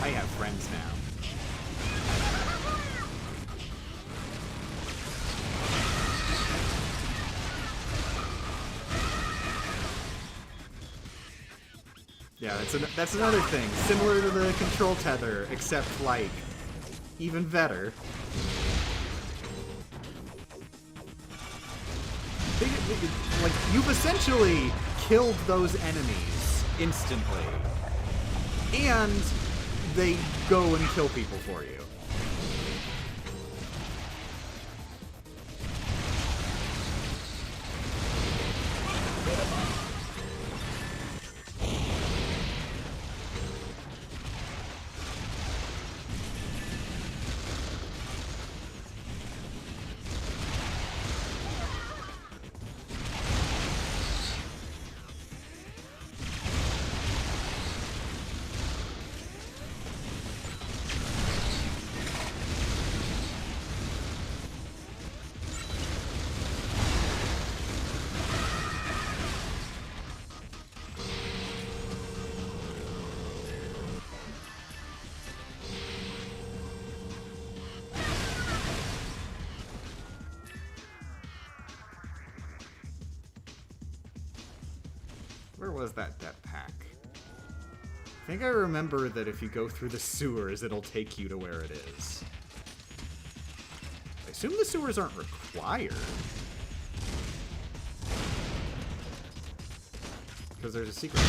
I have friends now. Yeah, that's another thing. Similar to the control tether, except, like, even better. Like, you've essentially killed those enemies instantly. And they go and kill people for you. Where was that jetpack? I think I remember that if you go through the sewers, it'll take you to where it is. I assume the sewers aren't required. Because there's a secret.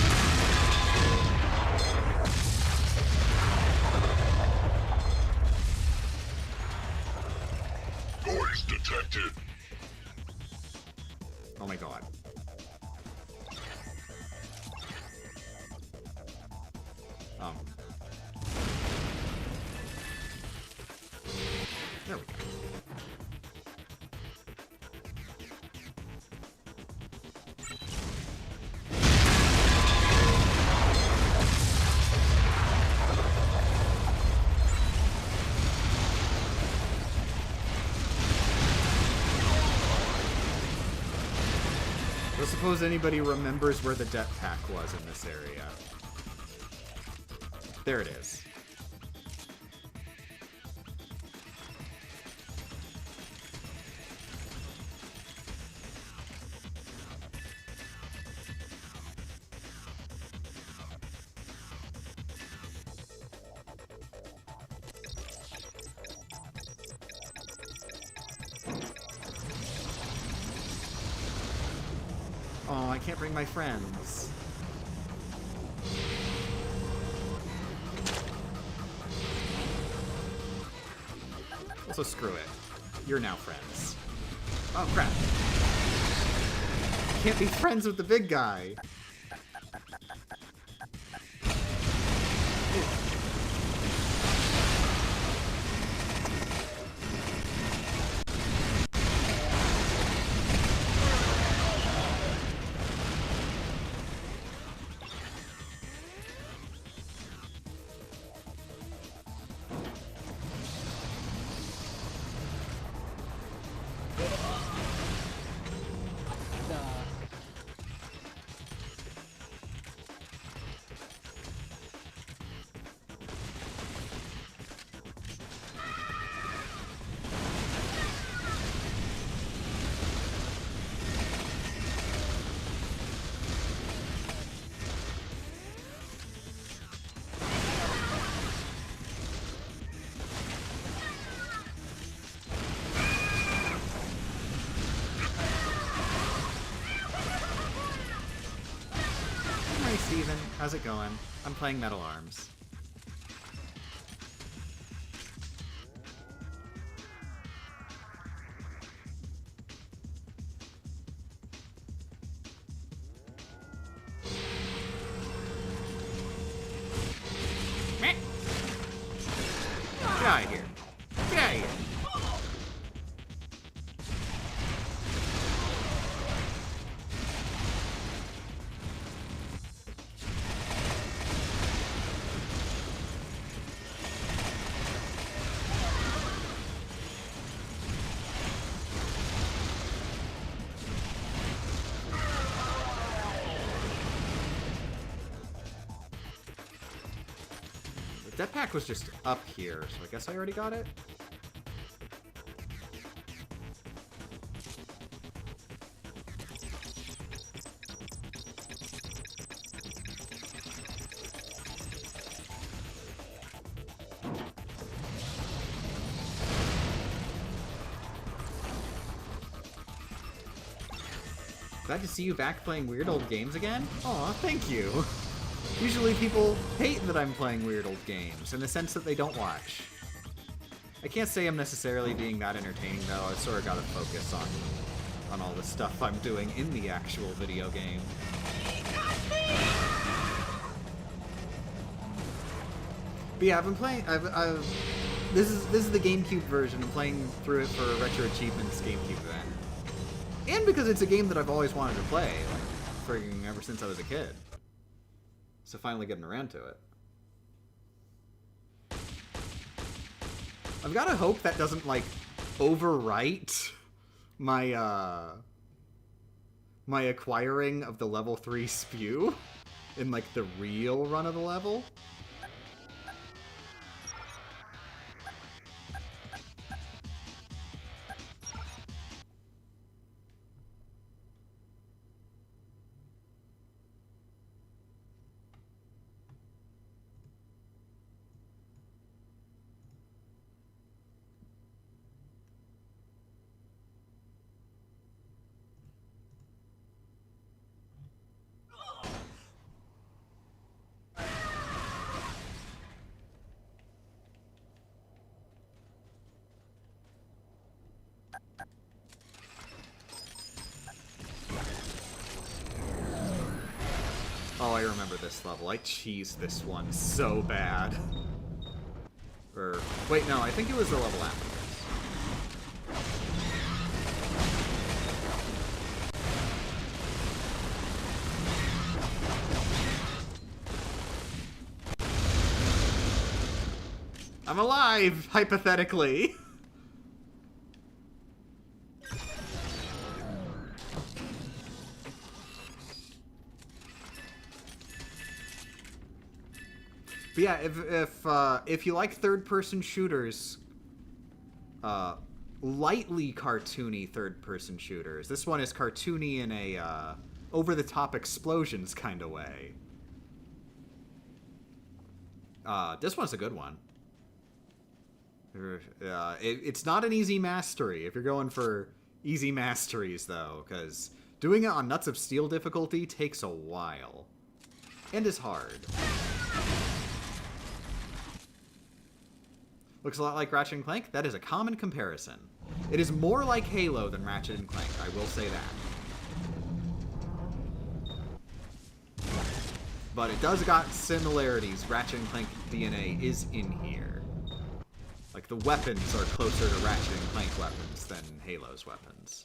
Noise detected. Oh my god. There we go. I suppose anybody remembers where the jetpack was in this area. There it is. Oh, I can't bring my friends. Also, screw it. You're now friends. Oh, crap. Can't be friends with the big guy. Steven, how's it going? I'm playing Metal Arms. Get out of here. Get out of here. Jetpack was just up here, so I guess I already got it? Glad to see you back playing weird old games again? Aw, thank you. Usually people hate that I'm playing weird old games, in the sense that they don't watch. I can't say I'm necessarily being that entertaining, though. I sort of gotta focus on all the stuff I'm doing in the actual video game. But yeah, I've been playing. This is the GameCube version. I'm playing through it for Retro Achievements GameCube event, and because it's a game that I've always wanted to play, like, friggin' ever since I was a kid. So finally getting around to it. I've got to hope that doesn't, like, overwrite my, my acquiring of the level 3 spew in, like, the real run of the level. Oh, I remember this level. I cheesed this one so bad. Or, wait, no, I think it was the level after this. I'm alive, hypothetically. But yeah, if you like third-person shooters, lightly cartoony third-person shooters, this one is cartoony in a over-the-top explosions kind of way. This one's a good one. It's not an easy mastery if you're going for easy masteries, though, because doing it on Nuts of Steel difficulty takes a while and is hard. Looks a lot like Ratchet & Clank. That is a common comparison. It is more like Halo than Ratchet & Clank, I will say that. But it does got similarities. Ratchet & Clank DNA is in here. Like, the weapons are closer to Ratchet & Clank weapons than Halo's weapons.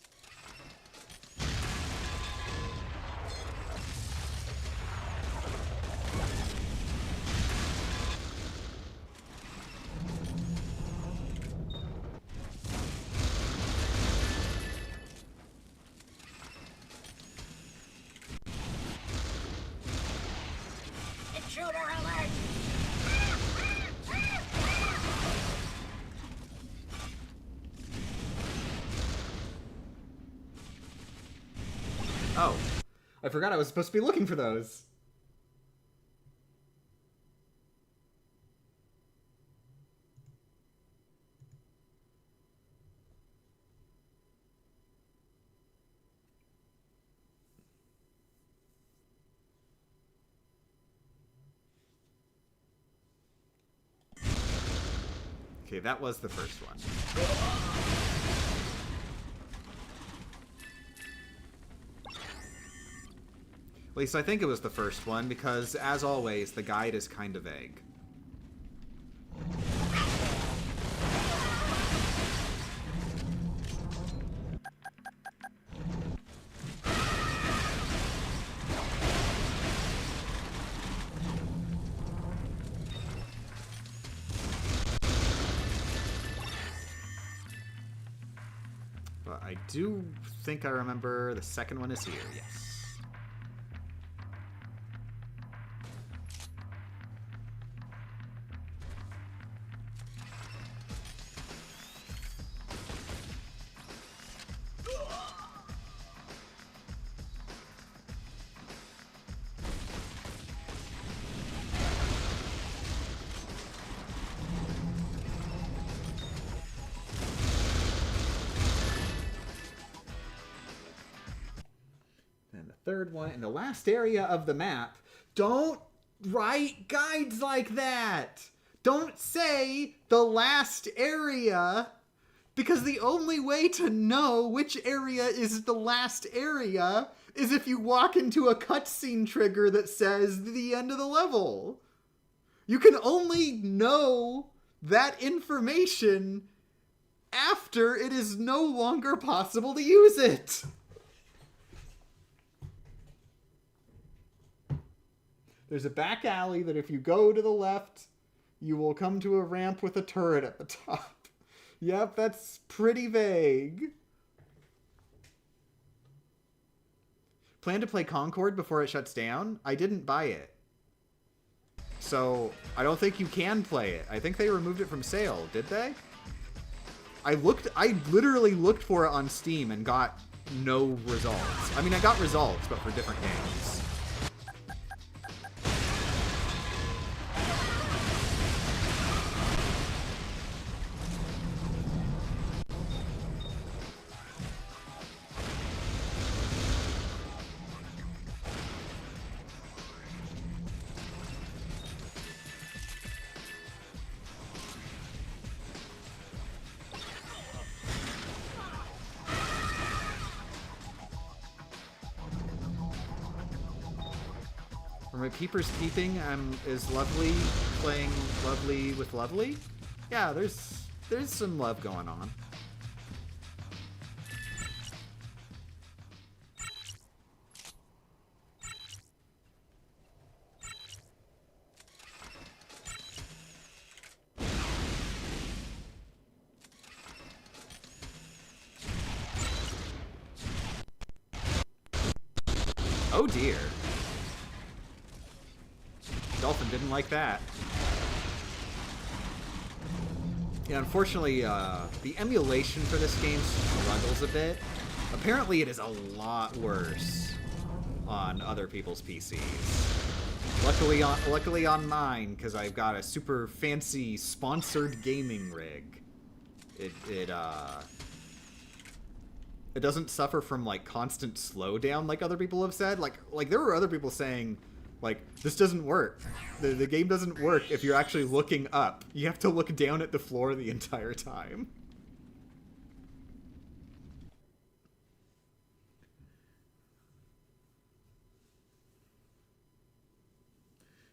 Intruder alert! Oh, I forgot I was supposed to be looking for those. Okay, that was the first one. At least I think it was the first one, because, as always, the guide is kind of vague. But I do think I remember the second one is here, yes. Third one, in the last area of the map. Don't write guides like that! Don't say the last area, because the only way to know which area is the last area is if you walk into a cutscene trigger that says the end of the level. You can only know that information after it is no longer possible to use it. There's a back alley that if you go to the left, you will come to a ramp with a turret at the top. Yep, that's pretty vague. Plan to play Concord before it shuts down? I didn't buy it. So, I don't think you can play it. I think they removed it from sale, did they? I literally looked for it on Steam and got no results. I mean, I got results, but for different games. Remember, Peepers Peeping is lovely, playing lovely with lovely. Yeah, there's some love going on. Oh dear. Dolphin didn't like that. Yeah, unfortunately, the emulation for this game struggles a bit. Apparently, it is a lot worse on other people's PCs. Luckily on mine, because I've got a super fancy sponsored gaming rig. It doesn't suffer from, like, constant slowdown like other people have said. Like there were other people saying, like, this doesn't work. The game doesn't work if you're actually looking up. You have to look down at the floor the entire time.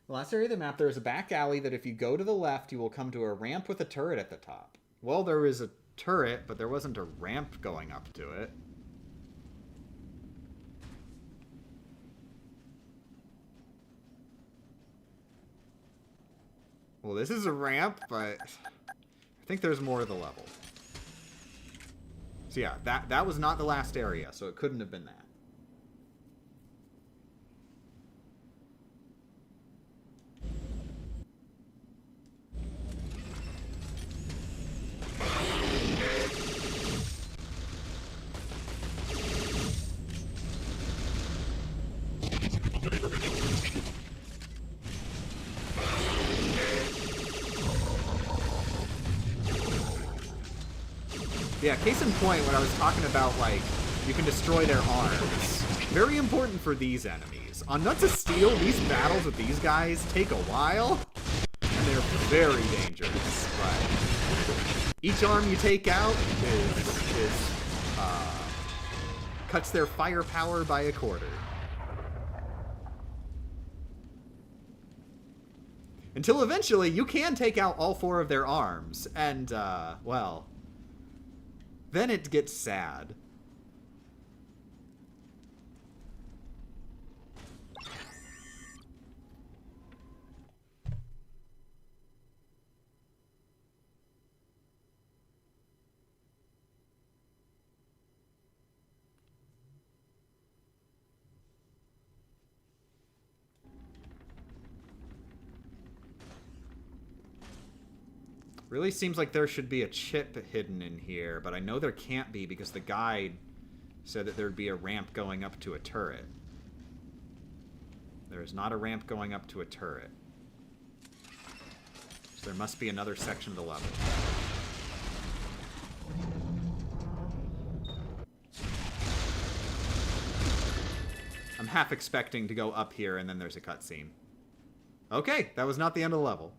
The last area of the map, there is a back alley that if you go to the left, you will come to a ramp with a turret at the top. Well, there is a turret, but there wasn't a ramp going up to it. Well, this is a ramp, but I think there's more to the level. So yeah, that was not the last area, so it couldn't have been that. Yeah, case in point, when I was talking about, like, you can destroy their arms. Very important for these enemies. On Nuts of Steel, these battles with these guys take a while, and they're very dangerous. But each arm you take out cuts their firepower by a quarter. Until eventually, you can take out all 4 of their arms, and, well, then it gets sad. Really seems like there should be a chip hidden in here, but I know there can't be because the guide said that there'd be a ramp going up to a turret. There is not a ramp going up to a turret. So there must be another section of the level. I'm half expecting to go up here and then there's a cutscene. Okay, that was not the end of the level.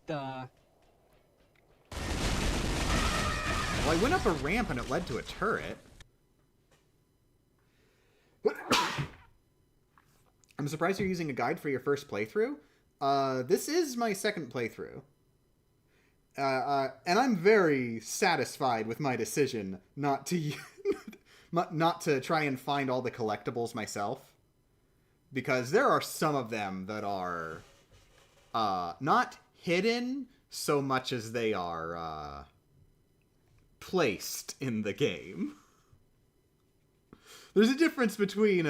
Well, I went up a ramp and it led to a turret. I'm surprised you're using a guide for your first playthrough. This is my second playthrough. And I'm very satisfied with my decision not to not to try and find all the collectibles myself. Because there are some of them that are not hidden so much as they are placed in the game. There's a difference between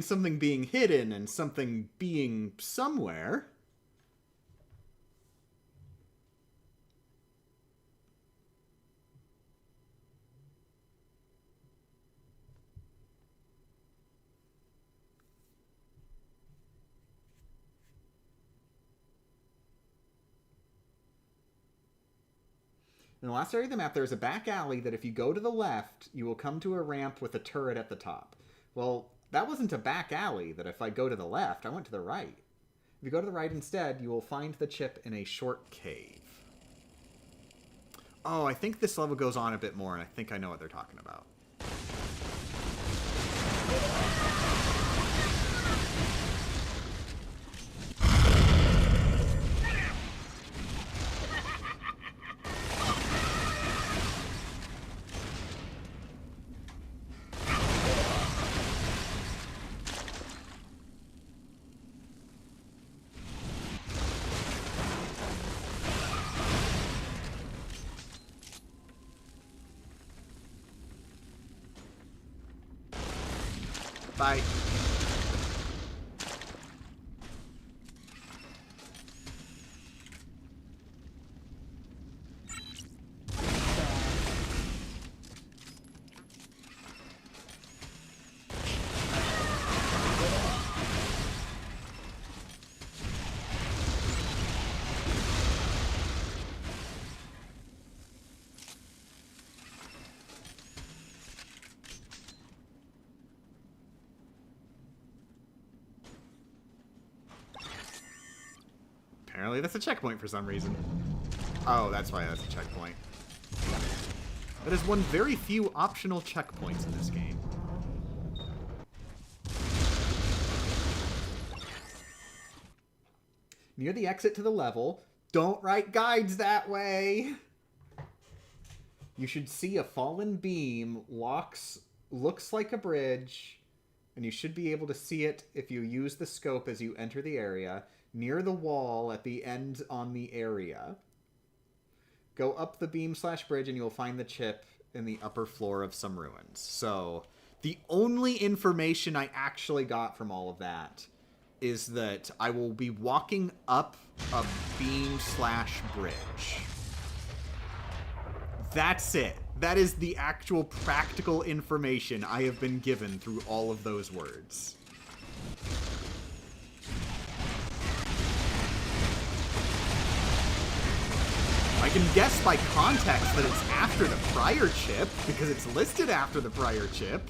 something being hidden and something being somewhere. In the last area of the map, there is a back alley that if you go to the left, you will come to a ramp with a turret at the top. Well, that wasn't a back alley that if I go to the left, I went to the right. If you go to the right instead, you will find the chip in a short cave. Oh, I think this level goes on a bit more, and I think I know what they're talking about. Bye. Apparently that's a checkpoint for some reason. Oh, that's why that's a checkpoint. That is one very few optional checkpoints in this game. Near the exit to the level, don't write guides that way! You should see a fallen beam, looks like a bridge, and you should be able to see it if you use the scope as you enter the area. Near the wall at the end on the area. Go up the beam/bridge and you'll find the chip in the upper floor of some ruins. So, the only information I actually got from all of that is that I will be walking up a beam/bridge. That's it. That is the actual practical information I have been given through all of those words. I can guess by context that it's after the prior chip, because it's listed after the prior chip.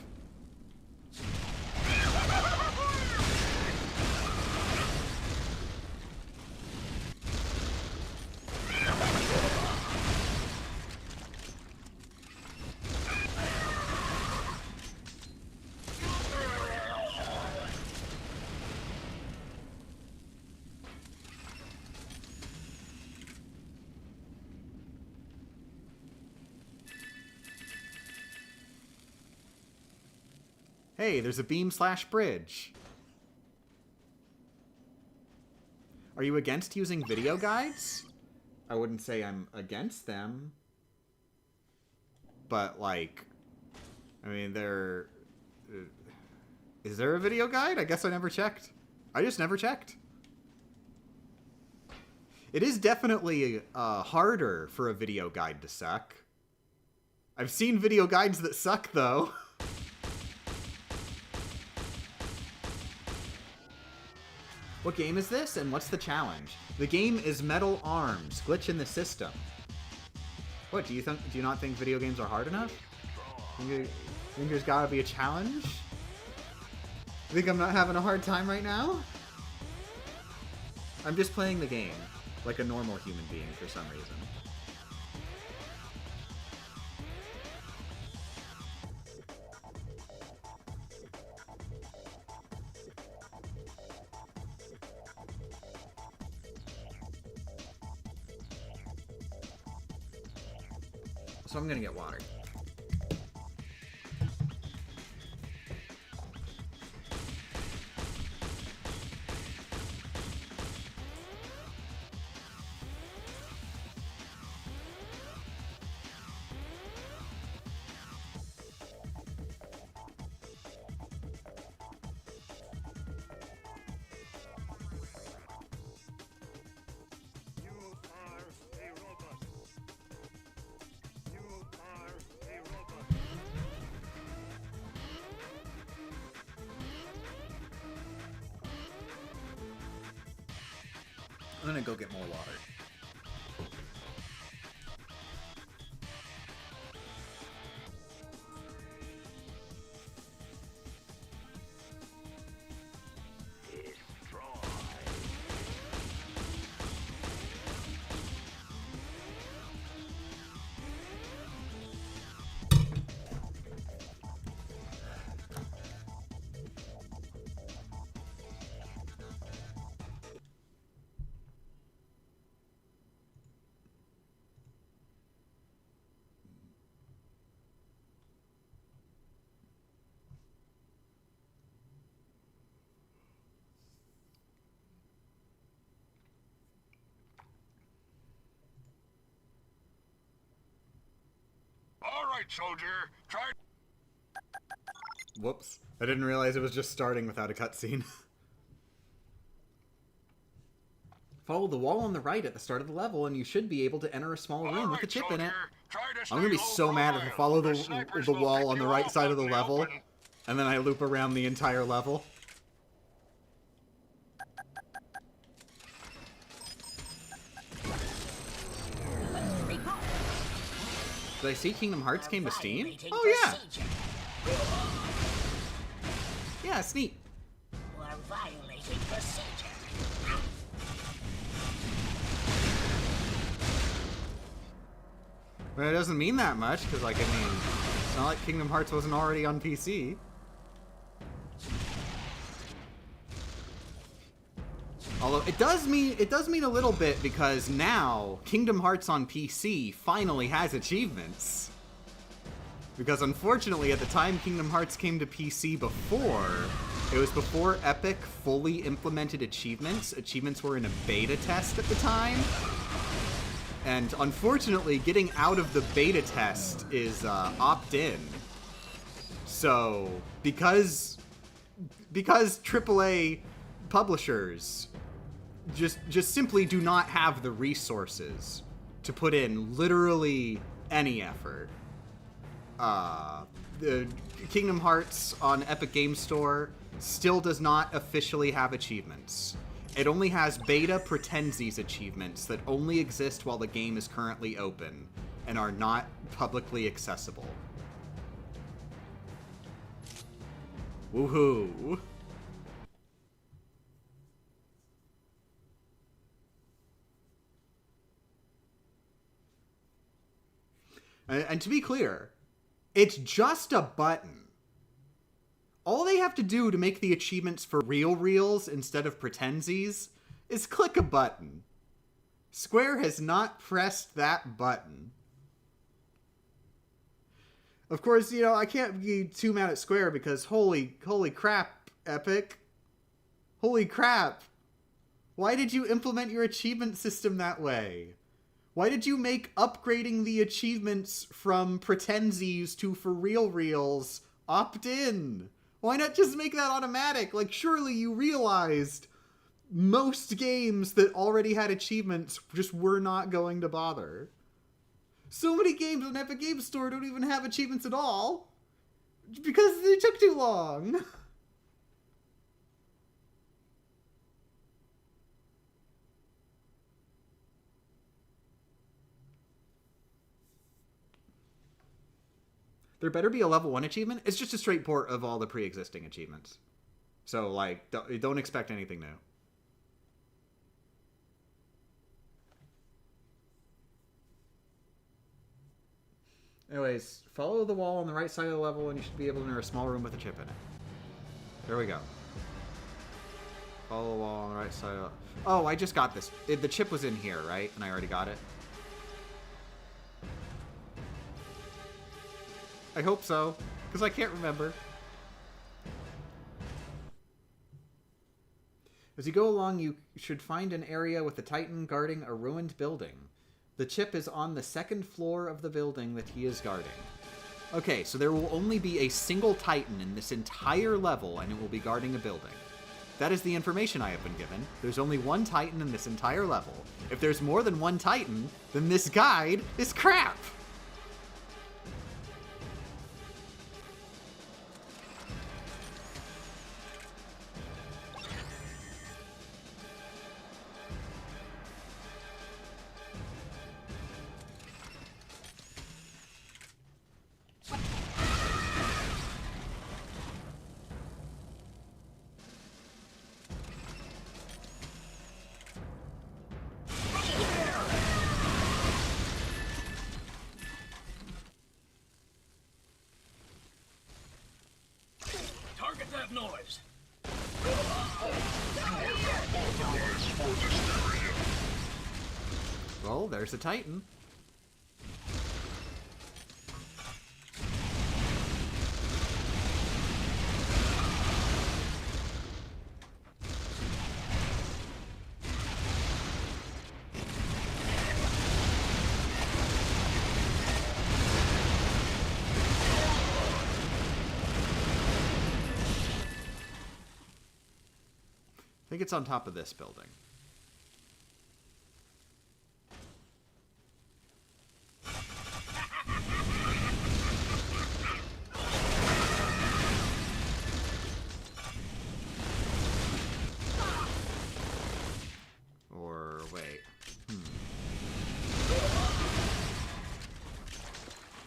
Hey, there's a beam/bridge. Are you against using video guides? I wouldn't say I'm against them. But, like, I mean, is there a video guide? I guess I never checked. I just never checked. It is definitely harder for a video guide to suck. I've seen video guides that suck, though. What game is this, and what's the challenge? The game is Metal Arms, glitch in the system. What, do you not think video games are hard enough? Think there's gotta be a challenge? You think I'm not having a hard time right now? I'm just playing the game, like a normal human being for some reason. So I'm gonna get water. I'm gonna go get more water. right, soldier. Try. Whoops. I didn't realize it was just starting without a cutscene. Follow the wall on the right at the start of the level, and you should be able to enter a small room with a chip in it. I'm gonna be so mad if I follow the wall on the right side of the level, and then I loop around the entire level. Did I see Kingdom Hearts came to Steam? Oh yeah! Yeah, it's neat. We're violating procedure. But it doesn't mean that much, because, like, I mean, it's not like Kingdom Hearts wasn't already on PC. Although, it does mean a little bit, because now, Kingdom Hearts on PC finally has achievements. Because, unfortunately, at the time Kingdom Hearts came to PC before, it was before Epic fully implemented achievements. Achievements were in a beta test at the time. And unfortunately, getting out of the beta test is opt-in. So, because AAA publishers just simply do not have the resources to put in literally any effort. The Kingdom Hearts on Epic Games Store still does not officially have achievements. It only has beta pretensies achievements that only exist while the game is currently open and are not publicly accessible. Woohoo! And to be clear, it's just a button. All they have to do to make the achievements for real reels instead of pretensies is click a button. Square has not pressed that button. Of course, you know, I can't be too mad at Square because holy crap, Epic. Holy crap. Why did you implement your achievement system that way? Why did you make upgrading the achievements from pretensies to for real reels opt-in? Why not just make that automatic? Like, surely you realized most games that already had achievements just were not going to bother. So many games on Epic Games Store don't even have achievements at all because they took too long. There better be a level 1 achievement. It's just a straight port of all the pre-existing achievements. So, like, don't expect anything new. Anyways, follow the wall on the right side of the level and you should be able to enter a small room with a chip in it. There we go. Follow the wall on the right side of the... Oh, I just got this. The chip was in here, right? And I already got it. I hope so, because I can't remember. As you go along, you should find an area with a Titan guarding a ruined building. The chip is on the second floor of the building that he is guarding. Okay, so there will only be a single Titan in this entire level, and it will be guarding a building. That is the information I have been given. There's only one Titan in this entire level. If there's more than one Titan, then this guide is crap! Target that noise. Well, there's a Titan. think it's on top of this building. Or wait.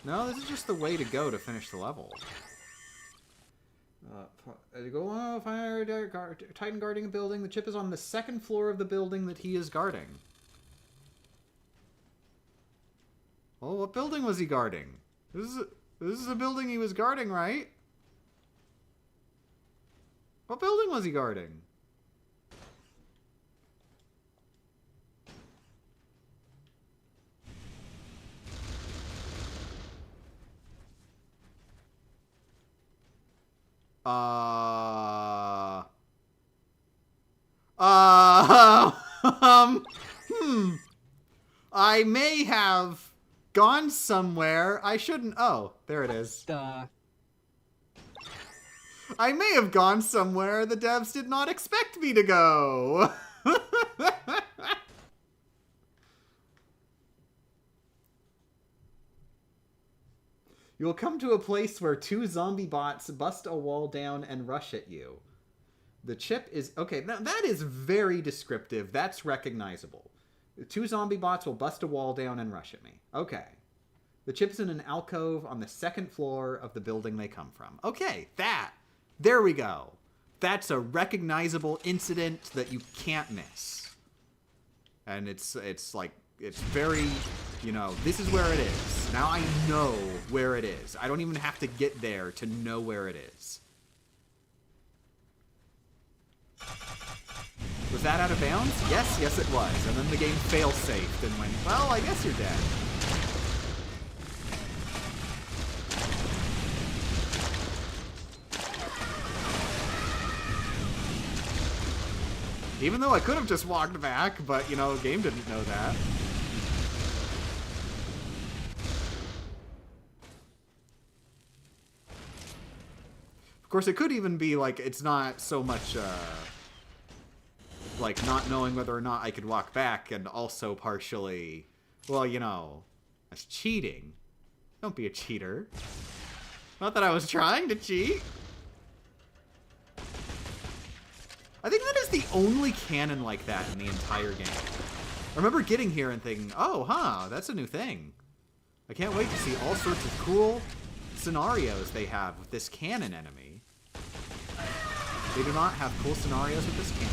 No, this is just the way to go to finish the level. Go fire Titan guarding a building. The chip is on the second floor of the building that he is guarding. Oh, what building was he guarding? This is a building he was guarding, right? What building was he guarding? I may have gone somewhere I shouldn't. Oh, there it is. I may have gone somewhere the devs did not expect me to go. You will come to a place where 2 zombie bots bust a wall down and rush at you. The chip is... Okay, now that is very descriptive. That's recognizable. 2 zombie bots will bust a wall down and rush at me. Okay. The chip's in an alcove on the second floor of the building they come from. Okay, that. There we go. That's a recognizable incident that you can't miss. And it's like... It's very, you know, this is where it is. Now I know where it is. I don't even have to get there to know where it is. Was that out of bounds? Yes, yes it was. And then the game fail-safed and went, well, I guess you're dead. Even though I could have just walked back, but, you know, the game didn't know that. Of course, it could even be, like, it's not so much, like, not knowing whether or not I could walk back, and also partially, well, you know, that's cheating. Don't be a cheater. Not that I was trying to cheat. I think that is the only cannon like that in the entire game. I remember getting here and thinking, oh, huh, that's a new thing. I can't wait to see all sorts of cool scenarios they have with this cannon enemy. They do not have cool scenarios with this cannon.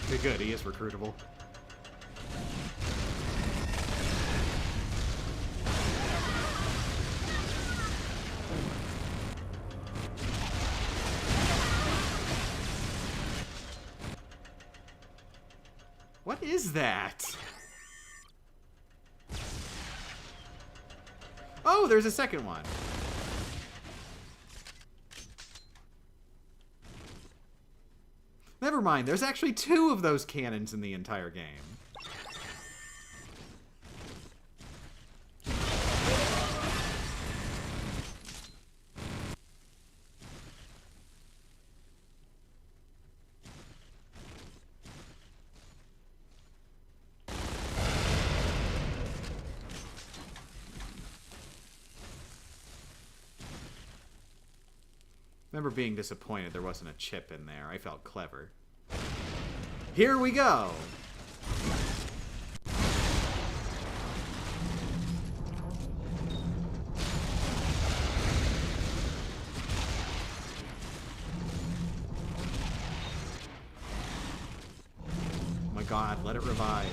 Okay, good. He is recruitable. What is that? Oh, there's a second one. Never mind, there's actually 2 of those cannons in the entire game. I remember being disappointed there wasn't a chip in there. I felt clever. Here we go! god, let it revive.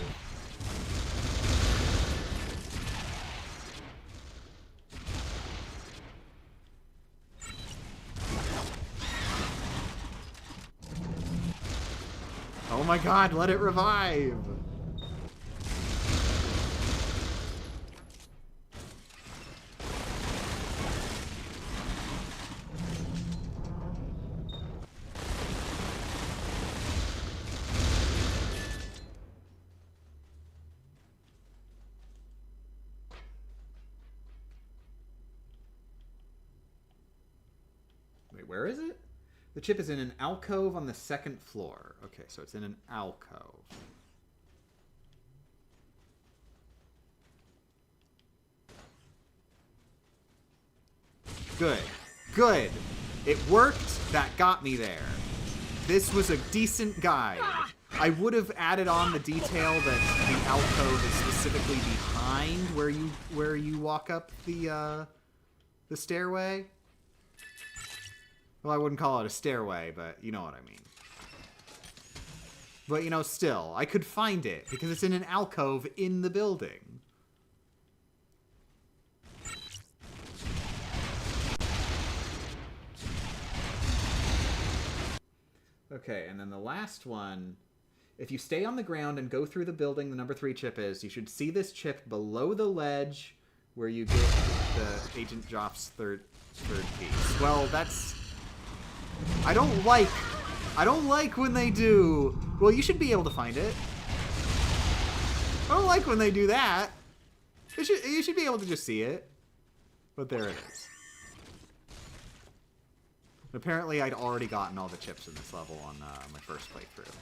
Oh my god, let it revive! Wait, where is it? The chip is in an alcove on the 2nd floor. Okay, so it's in an alcove. Good. Good. It worked. That got me there. This was a decent guide. I would have added on the detail that the alcove is specifically behind where you walk up the stairway. Well, I wouldn't call it a stairway, but you know what I mean. But, you know, still, I could find it, because it's in an alcove in the building. Okay, and then the last one... If you stay on the ground and go through the building the number 3 chip is, you should see this chip below the ledge where you get the Agent Joff's third piece. Well, that's... I don't like when they do... Well, you should be able to find it. I don't like when they do that. You should be able to just see it. But there it is. Apparently, I'd already gotten all the chips in this level on my first playthrough.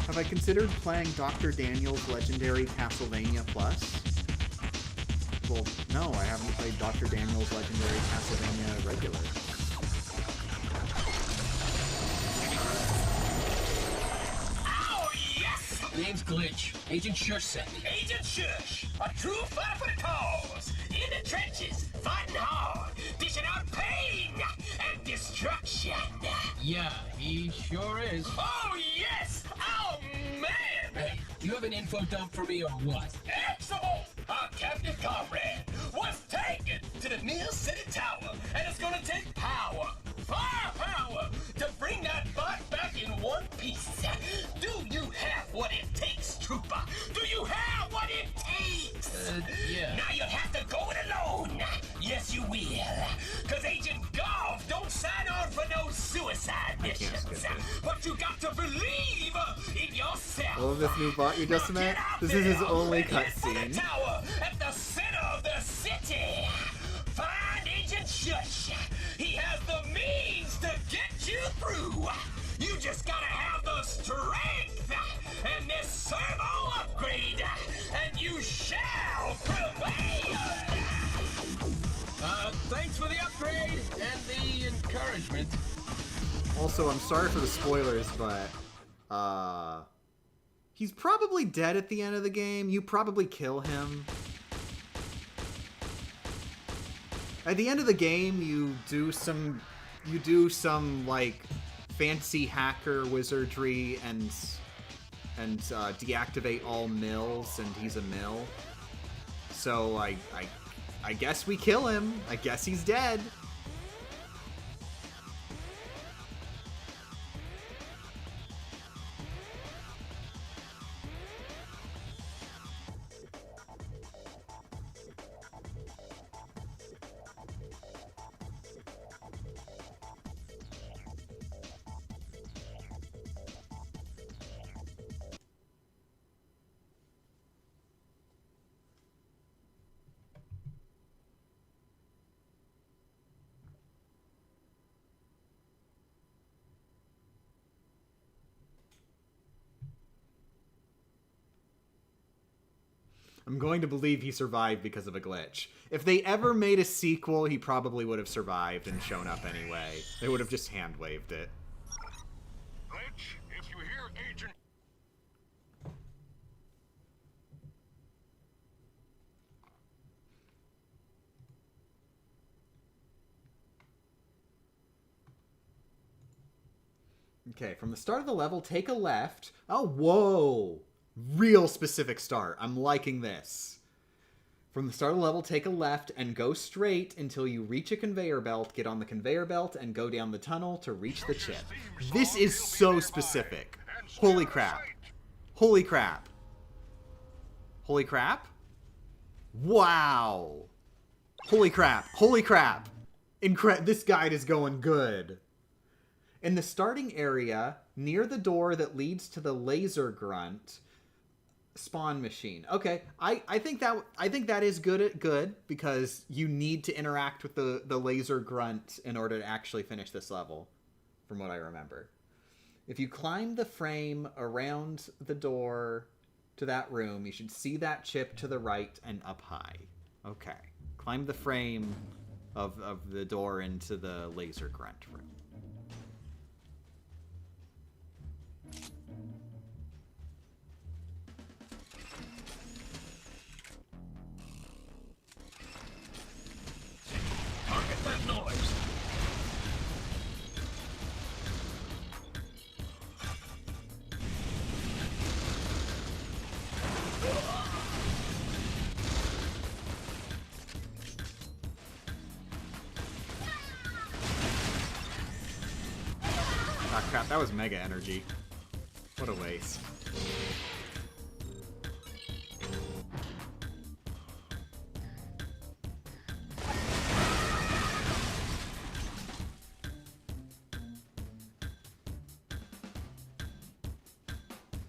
Have I considered playing Dr. Daniel's Legendary Castlevania Plus? Well, no, I haven't played Dr. Daniel's Legendary Castlevania Regular. Oh, yes! Name's Glitch. Agent Shush sent me. Agent Shush, a true fighter for the cause. In the trenches, fighting hard, dishing out pain and destruction. Yeah, he sure is. Oh, yes! Oh, man! Hey, do you have an info dump for me or what? Excellent! Our captive comrade was taken to the Mill City Tower, and it's gonna take power, firepower, to bring that bot back in one piece. Do you have what it takes, Trooper? Do you have what it takes? Yeah. Now you'll have to go it alone. Yes, you will. Because Agent Golf don't sign on for no suicide missions. But you got to believe in yourself. Oh, this new bot you just met? This is his only cutscene. At the center of the city. Find Agent Shush. He has the means to get you through. You just gotta have the strength and this servo upgrade, and you shall prevail. Thanks for the upgrade and the encouragement. Also, I'm sorry for the spoilers, but he's probably dead at the end of the game. You probably kill him. At the end of the game, you do some like fancy hacker wizardry and deactivate all mills, and he's a mill. So I guess we kill him. I guess he's dead. I'm going to believe he survived because of a glitch. If they ever made a sequel, he probably would have survived and shown up anyway. They would have just hand-waved it. Glitch, if you hear Agent... Okay, from the start of the level, take a left. Oh, whoa! Real specific start. I'm liking this. From the start of the level, take a left and go straight until you reach a conveyor belt. Get on the conveyor belt and go down the tunnel to reach the chip. This is so specific. Holy crap. Holy crap. Holy crap? Wow. Holy crap. Holy crap. This guide is going good. In the starting area, near the door that leads to the laser grunt, spawn machine. Okay, I think that is good because you need to interact with the laser grunt in order to actually finish this level, from what I remember. If you climb the frame around the door to that room, you should see that chip to the right and up high. Okay, climb the frame of the door into the laser grunt room. Target that noise. Ah, crap, that was mega energy. What a waste.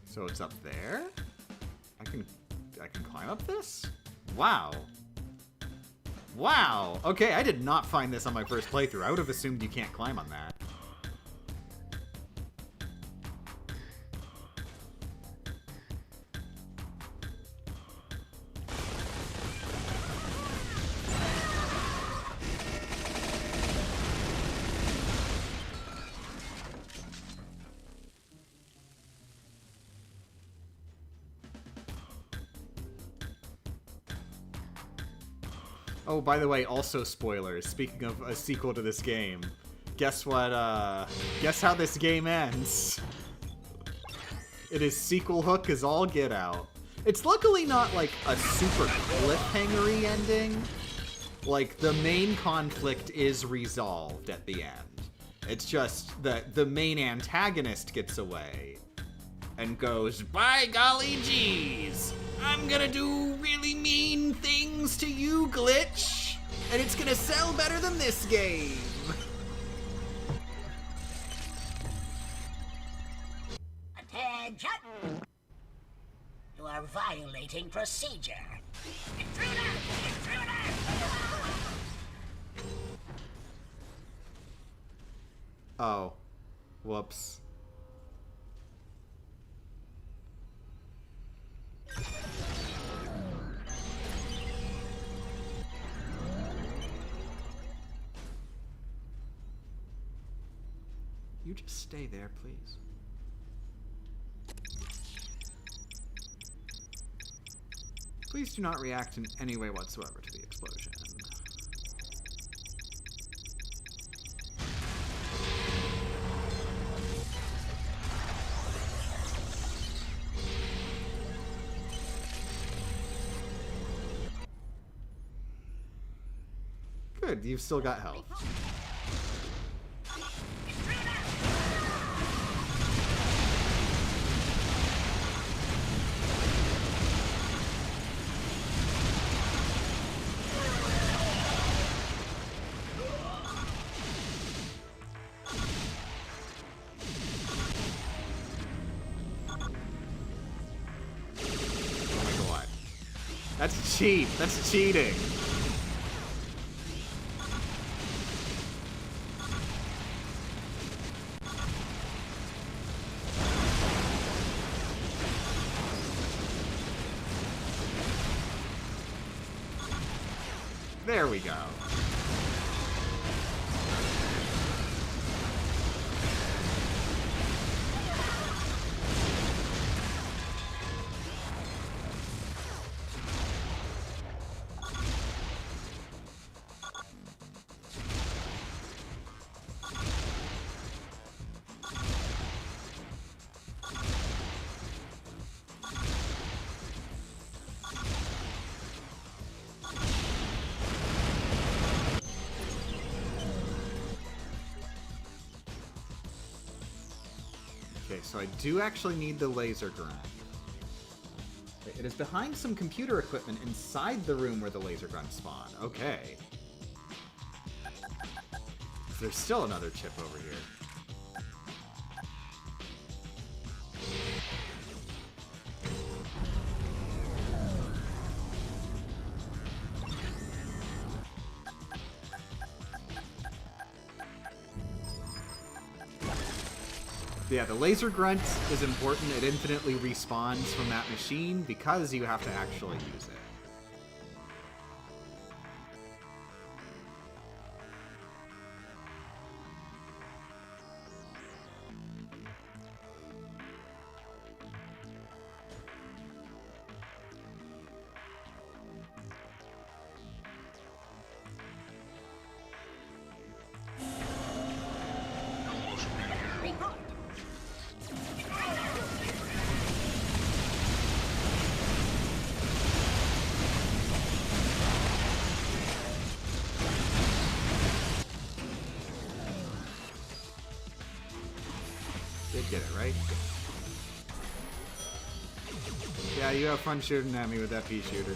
So it's up there? I can climb up this? Wow. Wow! Okay, I did not find this on my first playthrough. I would have assumed you can't climb on that. Oh, by the way, also spoilers. Speaking of a sequel to this game, guess what, guess how this game ends? It is sequel hook as all get out. It's luckily not, like, a super cliffhanger-y ending. Like, the main conflict is resolved at the end. It's just that the main antagonist gets away and goes, by golly geez, I'm gonna do really mean things to you, Glitch, and it's gonna sell better than this game. Attention! You are violating procedure. Intruder! Intruder! Oh. Whoops. You just stay there, please. Please do not react in any way whatsoever to the explosion. Good, you've still got health. Oh my god. That's cheat. That's cheating. There we go. Okay, so I do actually need the laser grunt. It is behind some computer equipment inside the room where the laser grunts spawn. Okay. There's still another chip over here. Yeah, the laser grunt is important. It infinitely respawns from that machine because you have to actually use it. Did get it, right? Yeah, you have fun shooting at me with that pea shooter.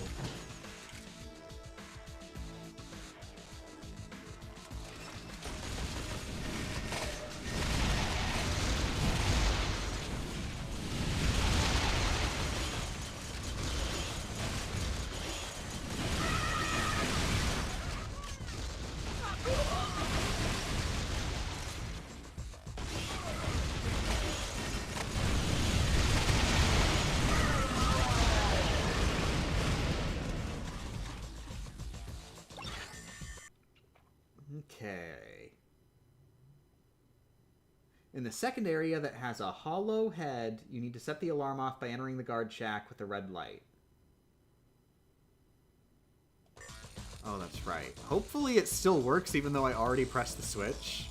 Okay. In the second area that has a hollow head, you need to set the alarm off by entering the guard shack with a red light. Oh, that's right. Hopefully it still works even though I already pressed the switch.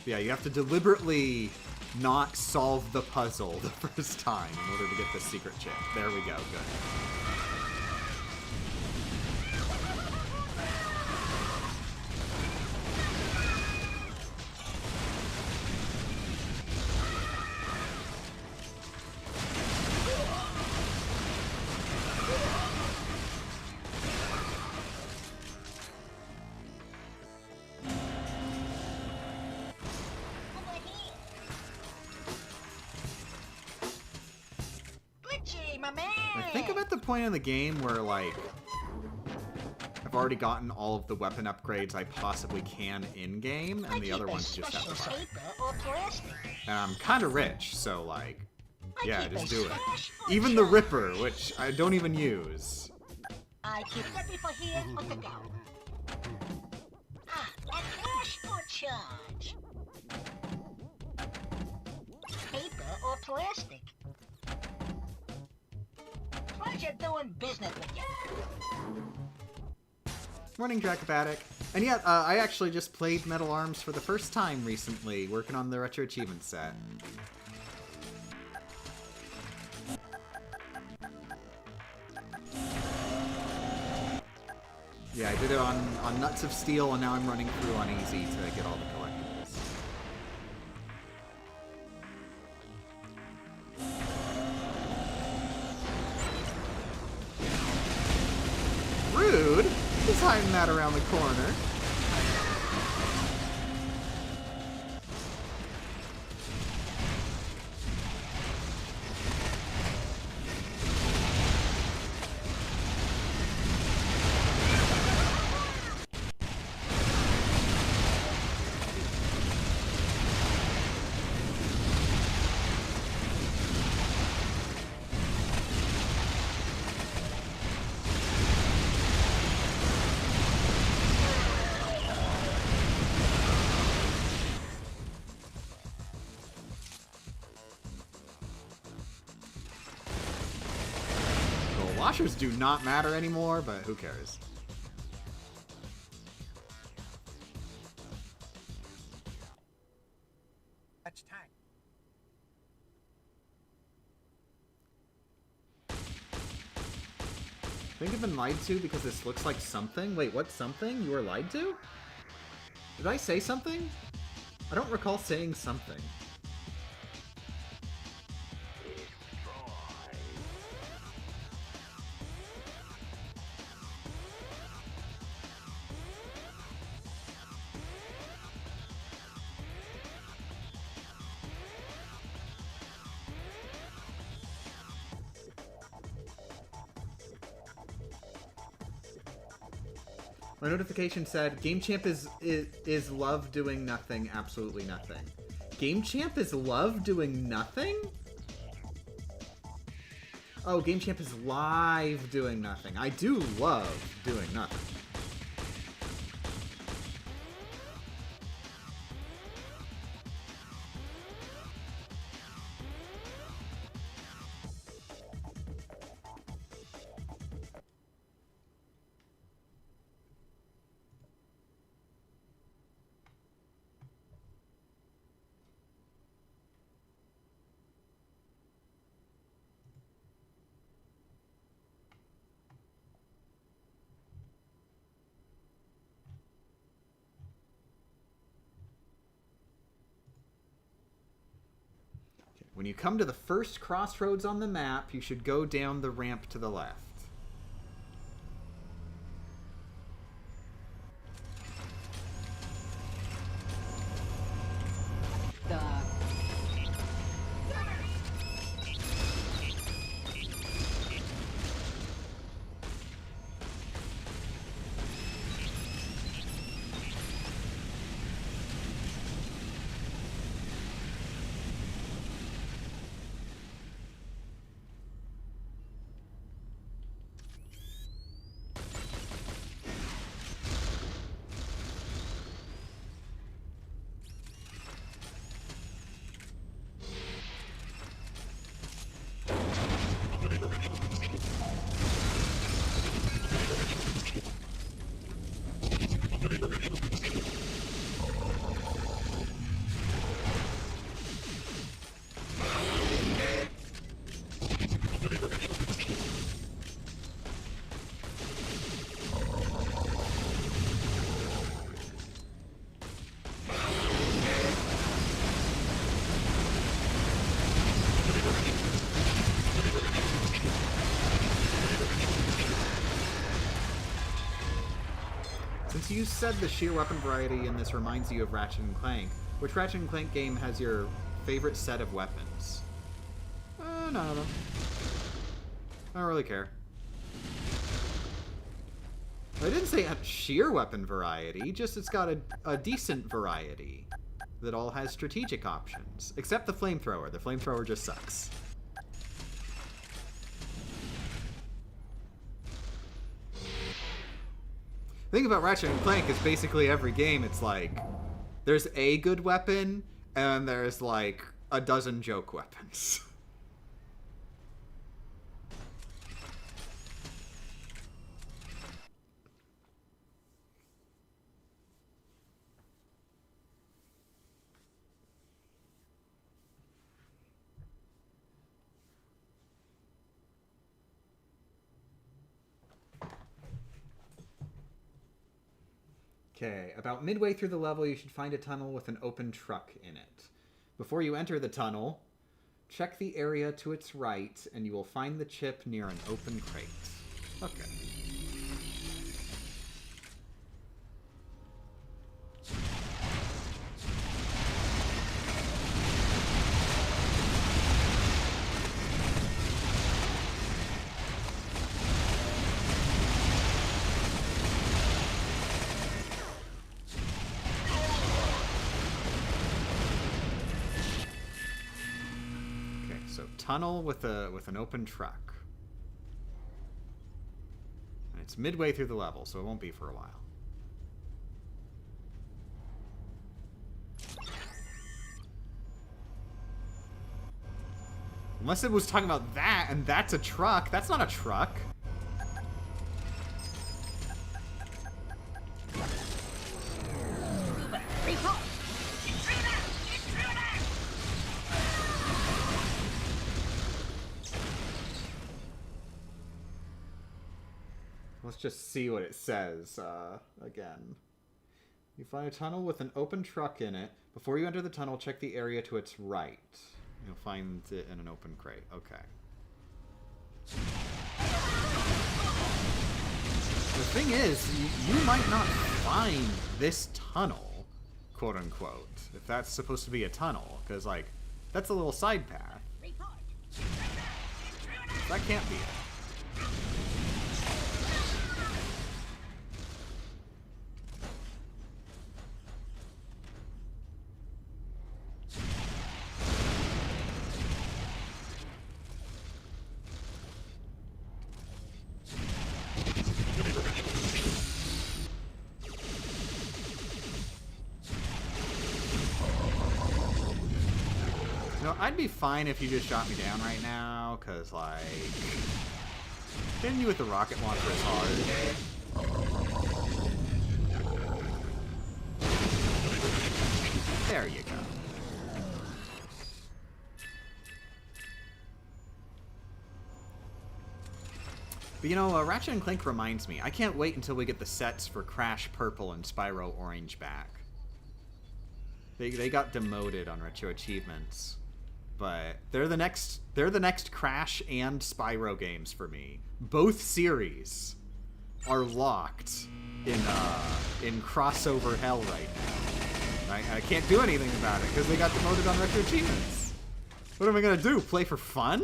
Yeah, you have to deliberately not solve the puzzle the first time in order to get the secret chip. There we go, good. I think I'm at the point in the game where, like, I've already gotten all of the weapon upgrades I possibly can in-game, and the other ones just have to fight. And I'm kind of rich, so, like, yeah, just do it. Even the Ripper, which I don't even use. I keep ready for here or to go. Ah, and cash or charge? Paper or plastic? Pleasure doing business with you. Morning, Dracobatic. And yeah, I actually just played Metal Arms for the first time recently, working on the Retro Achievement set. Yeah, I did it on Nuts of Steel, and now I'm running through on Easy to get all the collectibles. Rude! He's hiding that around the corner. Washers do not matter anymore, but who cares? Much time. I think I've been lied to because this looks like something. Wait, what something? You were lied to? Did I say something? I don't recall saying something. My notification said, Game Champ is love doing nothing, absolutely nothing. Game Champ is love doing nothing? Oh, Game Champ is live doing nothing. I do love doing nothing. When you come to the first crossroads on the map, you should go down the ramp to the left. Since you said the sheer weapon variety in this reminds you of Ratchet and Clank, which Ratchet and Clank game has your favorite set of weapons? None of them. I don't really care. I didn't say a sheer weapon variety, just it's got a decent variety that all has strategic options. Except the flamethrower. The flamethrower just sucks. The thing about Ratchet and Clank is basically every game it's like there's a good weapon and there's like a dozen joke weapons. Okay, about midway through the level, you should find a tunnel with an open truck in it. Before you enter the tunnel, check the area to its right, and you will find the chip near an open crate. Okay. Tunnel with an open truck. And it's midway through the level, so it won't be for a while. Unless it was talking about that, and that's a truck. That's not a truck. Let's just see what it says again. You find a tunnel with an open truck in it. Before you enter the tunnel, check the area to its right. You'll find it in an open crate. Okay. The thing is, you might not find this tunnel, quote unquote, if that's supposed to be a tunnel, because, like, that's a little side path. That can't be it. I'd be fine if you just shot me down right now, because, like, hitting you with the rocket launcher is hard. There you go. But, you know, Ratchet & Clank reminds me, I can't wait until we get the sets for Crash Purple and Spyro Orange back. They got demoted on Retro Achievements. But they're the next Crash and Spyro games for me. Both series are locked in crossover hell right now. I can't do anything about it because they got demoted on Retro Achievements. What am I gonna do? Play for fun?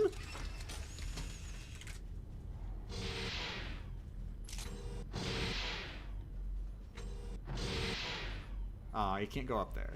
Aw, you can't go up there.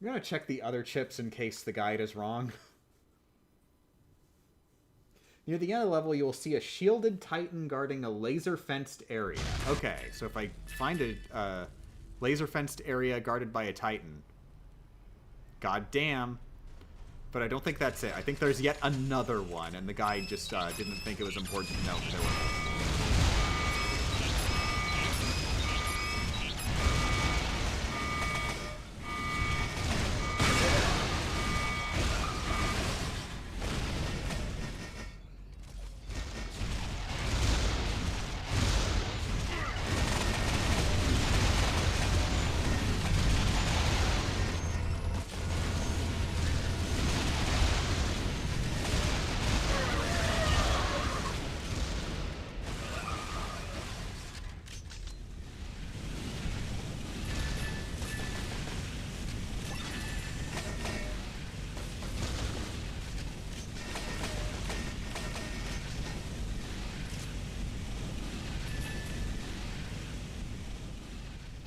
I'm gonna check the other chips in case the guide is wrong. Near the end of the level, you will see a shielded Titan guarding a laser-fenced area. Okay, so if I find a laser-fenced area guarded by a Titan, god damn. But I don't think that's it. I think there's yet another one, and the guide just didn't think it was important to note that there were multiple.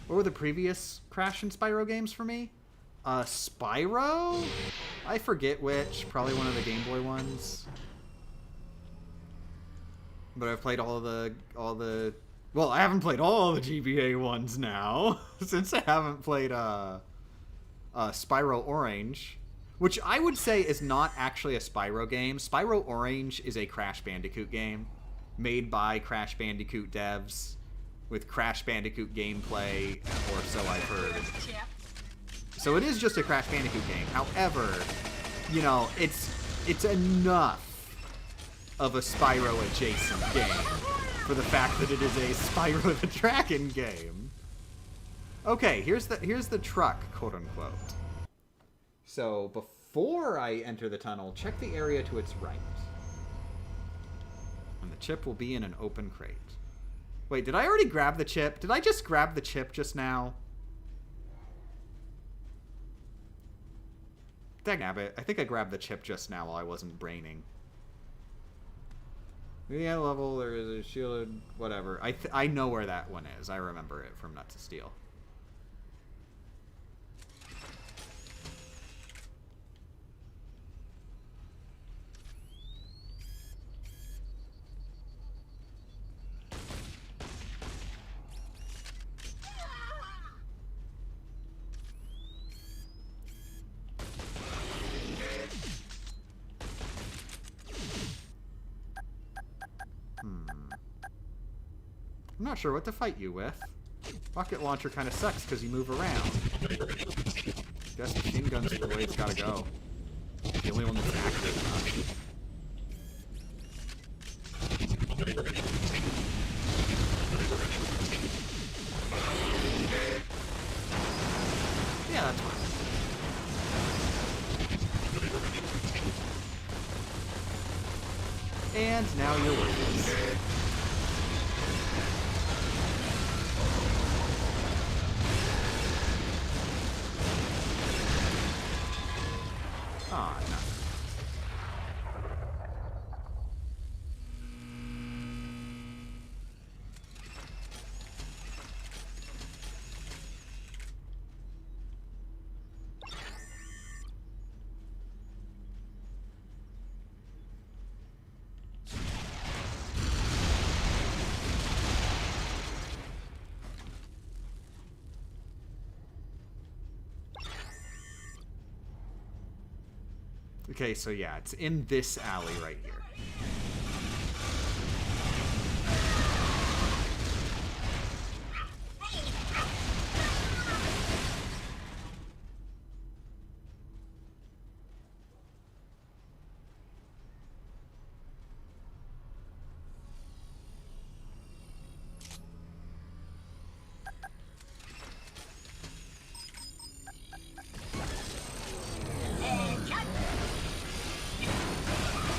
What were the previous Crash and Spyro games for me? Spyro? I forget which. Probably one of the Game Boy ones. But I've played all the... Well, I haven't played all the GBA ones now. Since I haven't played Spyro Orange. Which I would say is not actually a Spyro game. Spyro Orange is a Crash Bandicoot game. Made by Crash Bandicoot devs. With Crash Bandicoot gameplay, or so I've heard. So it is just a Crash Bandicoot game. However, you know, it's enough of a Spyro adjacent game for the fact that it is a Spyro the Dragon game. Okay, here's the truck, quote unquote. So before I enter the tunnel, check the area to its right. And the chip will be in an open crate. Wait, did I already grab the chip? Did I just grab the chip just now? Dangnabbit, I think I grabbed the chip just now while I wasn't braining. Yeah, level, there is a shielded, whatever. I know where that one is. I remember it from Nuts of Steel. I'm not sure what to fight you with. Rocket launcher kind of sucks because you move around. Guess machine gun's the way it's gotta go. The only one that's active, yeah, that's fine. And now you're worthless. Ah, no. Okay, so yeah, it's in this alley right here.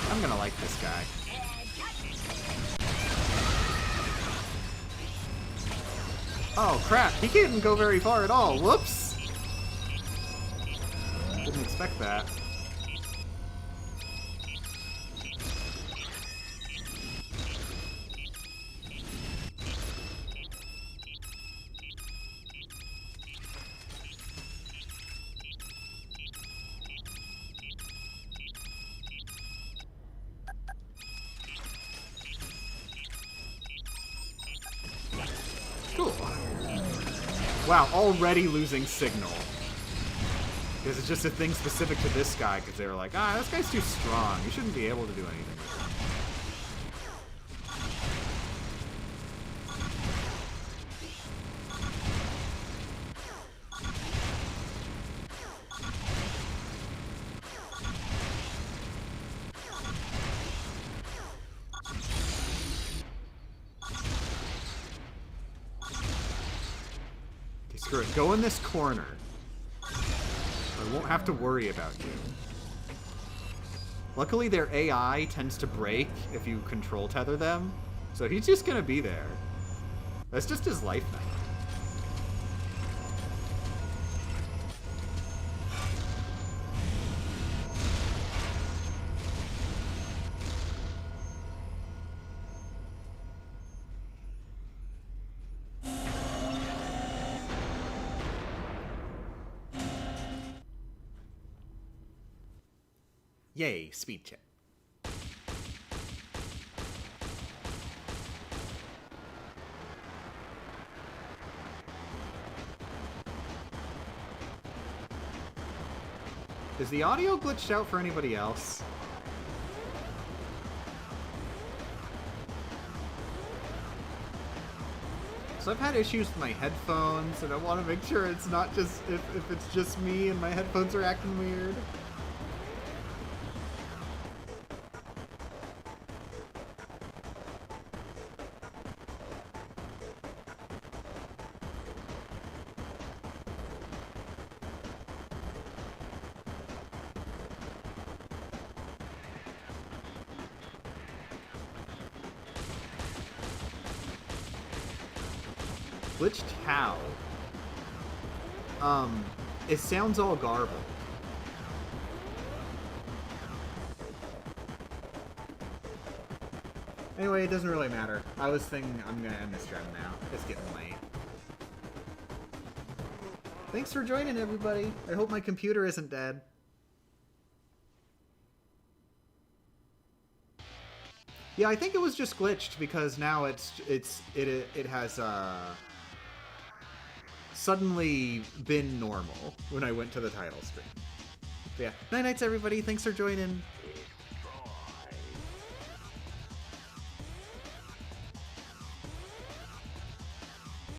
I'm gonna like this guy. Oh crap, he can't go very far at all. Whoops! Didn't expect that. Cool. Wow, already losing signal. Because it's just a thing specific to this guy, because they were like, ah, this guy's too strong. You shouldn't be able to do anything with him. Screw it. Go in this corner. I won't have to worry about you. Luckily, their AI tends to break if you control tether them, so he's just gonna be there. That's just his life now. Yay, speed chip. Is the audio glitched out for anybody else? So I've had issues with my headphones, and I want to make sure it's not just if it's just me and my headphones are acting weird. Glitched how? It sounds all garbled. Anyway, it doesn't really matter. I was thinking I'm gonna end this stream now. It's getting late. Thanks for joining, everybody. I hope my computer isn't dead. Yeah, I think it was just glitched because now it has suddenly been normal when I went to the title screen. But yeah, night nights everybody. Thanks for joining.